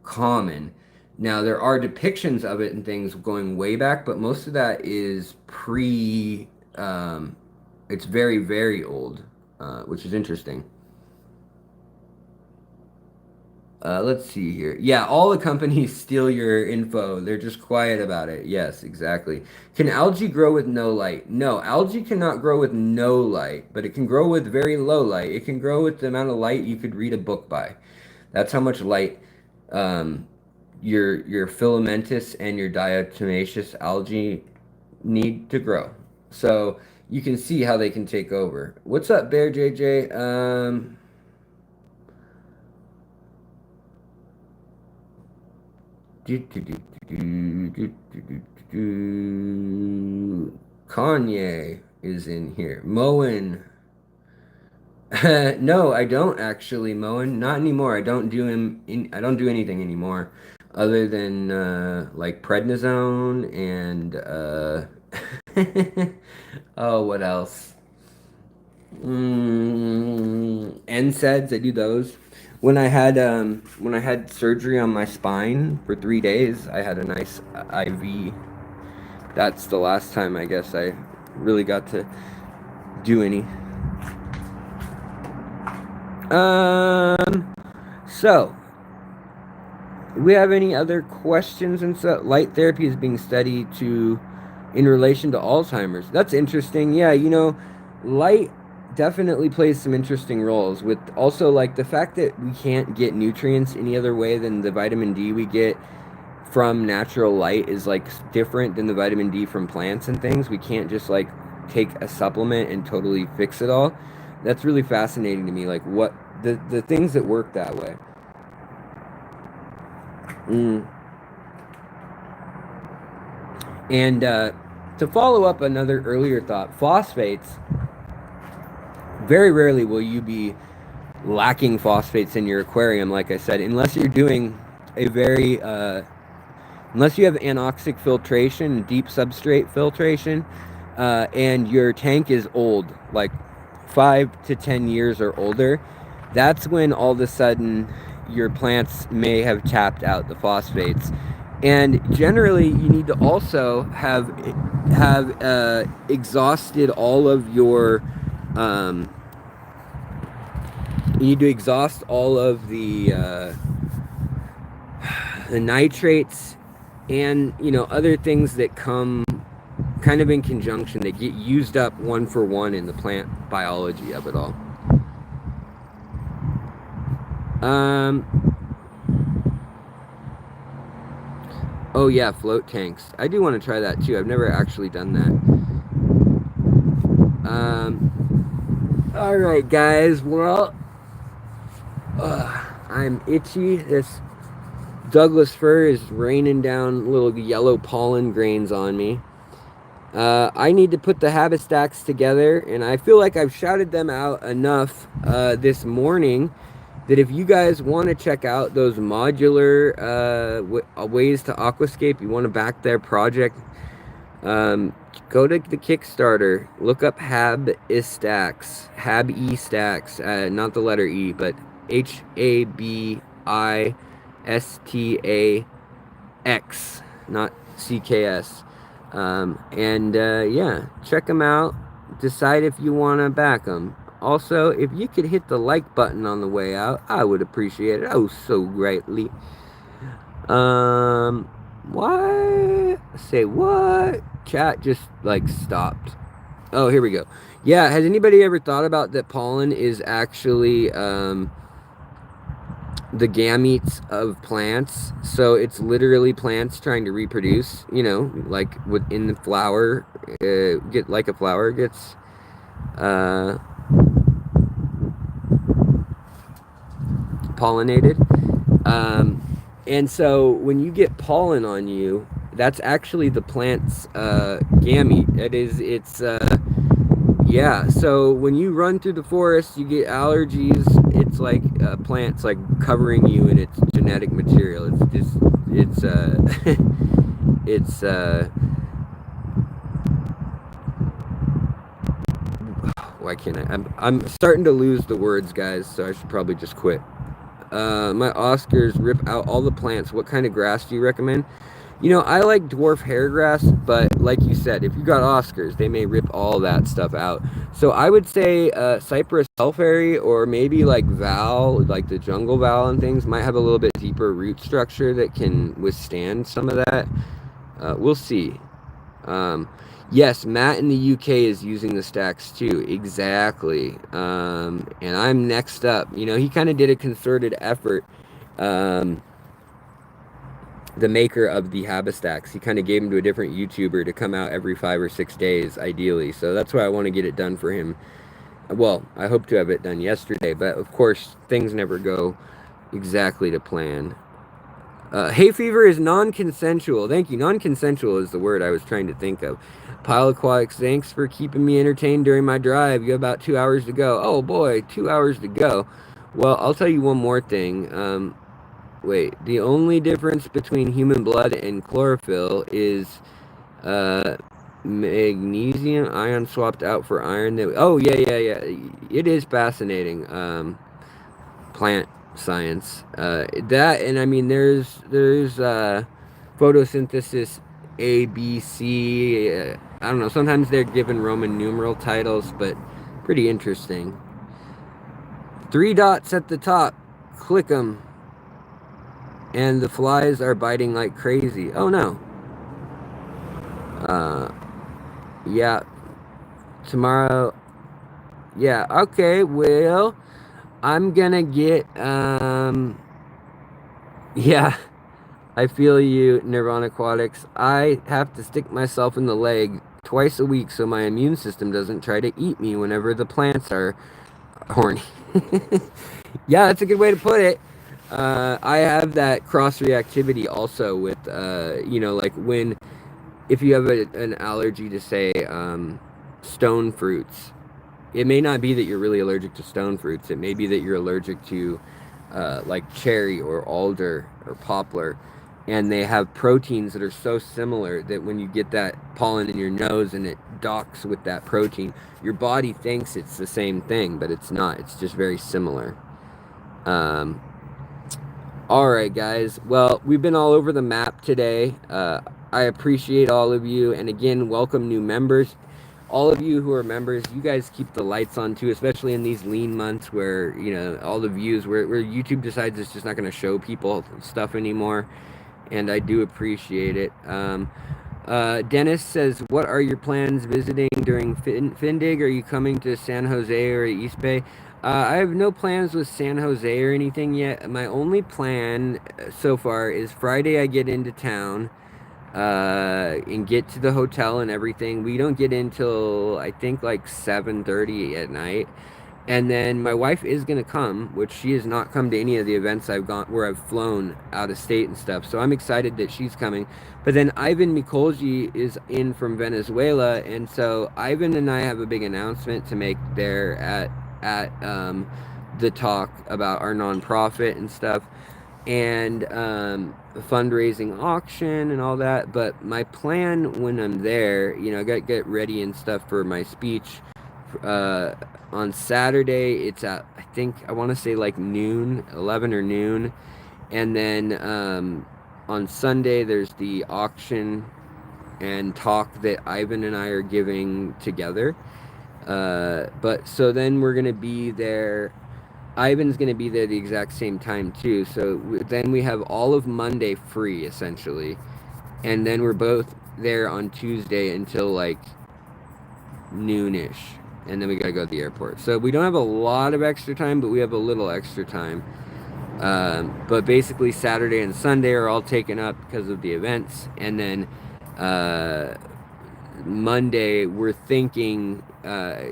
common. Now there are depictions of it and things going way back, but most of that is pre. It's very very old, which is interesting. Let's see here. Yeah, all the companies steal your info. They're just quiet about it. Yes, exactly. Can algae grow with no light? No, algae cannot grow with no light, but it can grow with very low light. It can grow with the amount of light you could read a book by. That's how much light um, your filamentous and your diatomaceous algae need to grow. So you can see how they can take over. What's up, Bear JJ? Kanye is in here. Moen. No, I don't actually, Moen. Not anymore. I don't do anything anymore other than like prednisone and oh, what else? NSAIDs, I do those. When I had surgery on my spine for 3 days, I had a nice IV. That's the last time I guess I really got to do any. So do we have any other questions? And so light therapy is being studied to in relation to Alzheimer's. That's interesting. Yeah, light definitely plays some interesting roles with also like the fact that we can't get nutrients any other way than the vitamin D we get from natural light is like different than the vitamin D from plants and things. We can't just like take a supplement and totally fix it all. That's really fascinating to me, like what the things that work that way. Mm. And to follow up another earlier thought, phosphates, very rarely will you be lacking phosphates in your aquarium, like I said, unless you're doing a very, unless you have anoxic filtration, deep substrate filtration, and your tank is old, like 5 to 10 years or older, that's when all of a sudden your plants may have tapped out the phosphates. And generally, you need to also have exhausted all of your. You need to exhaust all of the nitrates and other things that come kind of in conjunction. They get used up one for one in the plant biology of it all. Oh yeah, float tanks. I do want to try that too. I've never actually done that. All right, guys. Well, I'm itchy. This Douglas fir is raining down little yellow pollen grains on me. I need to put the Habby Stacks together, and I feel like I've shouted them out enough this morning that if you guys want to check out those modular ways to aquascape, you want to back their project, go to the Kickstarter, look up Habby Stacks, Habby Stacks, not the letter E, but HABISTAX, not CKS. Yeah, check them out. Decide if you want to back them. Also, if you could hit the like button on the way out, I would appreciate it. Oh, so greatly. What? Say what? Chat just like stopped. Oh, here we go. Yeah, has anybody ever thought about that pollen is actually the gametes of plants? So it's literally plants trying to reproduce, like within the flower, get like a flower gets pollinated. And so when you get pollen on you, that's actually the plant's gamete. Yeah, so when you run through the forest, you get allergies. It's like plants like covering you in its genetic material. Why can't I? I'm starting to lose the words, guys, so I should probably just quit. My Oscars rip out all the plants. What kind of grass do you recommend? I like dwarf hair grass, but like you said, if you got Oscars, they may rip all that stuff out. So I would say Cypress Self-Fairy, or maybe like Val, like the jungle Val and things, might have a little bit deeper root structure that can withstand some of that. We'll see. Yes, Matt in the UK is using the stacks too. Exactly. And I'm next up. He kind of did a concerted effort. The maker of the Habby Stacks, he kind of gave him to a different YouTuber to come out every 5 or 6 days, ideally. So that's why I want to get it done for him. Well, I hope to have it done yesterday, but of course, things never go exactly to plan. Hay fever is non-consensual. Thank you. Non-consensual is the word I was trying to think of. Pile Aquatics, thanks for keeping me entertained during my drive. You have about 2 hours to go. Oh boy, 2 hours to go. Well, I'll tell you one more thing. Wait, the only difference between human blood and chlorophyll is Magnesium ion swapped out for iron. Oh, yeah, yeah, yeah. It is fascinating. Plant science. That, and I mean, there's photosynthesis A, B, C. I don't know. Sometimes they're given Roman numeral titles, but pretty interesting. 3 dots at the top. Click them. And the flies are biting like crazy. Oh no. Uh, yeah. Tomorrow. Yeah. Okay. Well, I'm gonna get. Yeah. I feel you, Nirvana Aquatics. I have to stick myself in the leg twice a week so my immune system doesn't try to eat me whenever the plants are horny. Yeah, that's a good way to put it. I have that cross reactivity also with, like if you have an allergy to, say, stone fruits, it may not be that you're really allergic to stone fruits. It may be that you're allergic to, like cherry or alder or poplar. And they have proteins that are so similar that when you get that pollen in your nose and it docks with that protein, your body thinks it's the same thing, but it's not. It's just very similar. Um, all right, guys. Well, we've been all over the map today. I appreciate all of you. And again, welcome new members. All of you who are members, you guys keep the lights on too, especially in these lean months where, all the views, where YouTube decides it's just not going to show people stuff anymore. And I do appreciate it. Dennis says, what are your plans visiting during Findig? Are you coming to San Jose or East Bay? I have no plans with San Jose or anything yet. My only plan so far is Friday I get into town and get to the hotel and everything. We don't get in till I think like 7:30 at night. And then my wife is gonna come, which she has not come to any of the events I've gone where I've flown out of state and stuff. So I'm excited that she's coming. But then Ivan Mikolji is in from Venezuela, and so Ivan and I have a big announcement to make there at the talk about our nonprofit and stuff, and fundraising auction and all that. But my plan when I'm there, I got to get ready and stuff for my speech. On Saturday, it's at, I think, I want to say like noon, 11 or noon. And then on Sunday, there's the auction and talk that Ivan and I are giving together. But so then we're going to be there. Ivan's going to be there the exact same time too. So then we have all of Monday free, essentially. And then we're both there on Tuesday until like noonish. And then we gotta go to the airport. So we don't have a lot of extra time, but we have a little extra time. But basically Saturday and Sunday are all taken up because of the events. And then Monday we're thinking, I've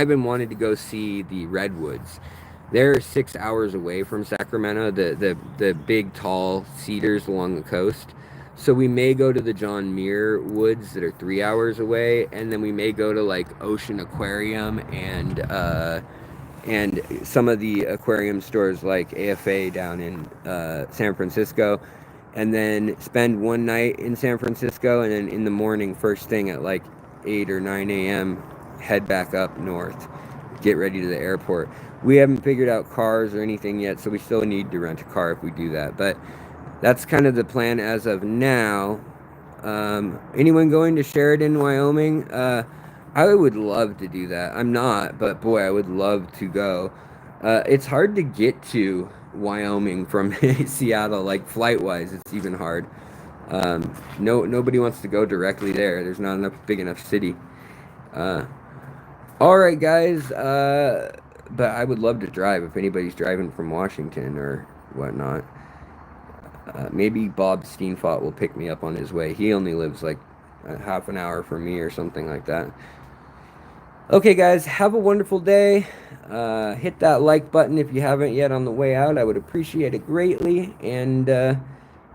been wanting to go see the redwoods. They're 6 hours away from Sacramento, the big tall cedars along the coast. So we may go to the John Muir woods that are 3 hours away, and then we may go to like Ocean Aquarium and some of the aquarium stores like AFA down in San Francisco, and then spend one night in San Francisco, and then in the morning, first thing at like 8 or 9 a.m., head back up north, get ready to the airport. We haven't figured out cars or anything yet, so we still need to rent a car if we do that. But that's kind of the plan as of now. Anyone going to Sheridan, Wyoming? I would love to do that. I'm not, but boy, I would love to go. It's hard to get to Wyoming from Seattle, like flight-wise. It's even hard. Nobody wants to go directly there. There's not enough big enough city. All right, guys. But I would love to drive if anybody's driving from Washington or whatnot. Maybe Bob Steenfott will pick me up on his way. He only lives like a half an hour from me or something like that. Okay, guys, have a wonderful day. Hit that like button if you haven't yet on the way out. I would appreciate it greatly. And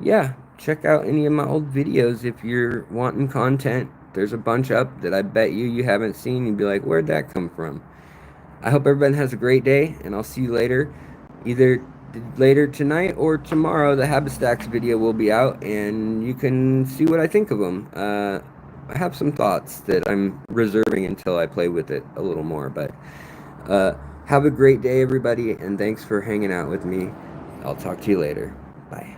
yeah, check out any of my old videos if you're wanting content. There's a bunch up that I bet you haven't seen. You'd be like, where'd that come from? I hope everyone has a great day, and I'll see you later. Either later tonight or tomorrow, the Habby Stacks video will be out, and you can see what I think of them. I have some thoughts that I'm reserving until I play with it a little more. But have a great day, everybody, and thanks for hanging out with me. I'll talk to you later. Bye.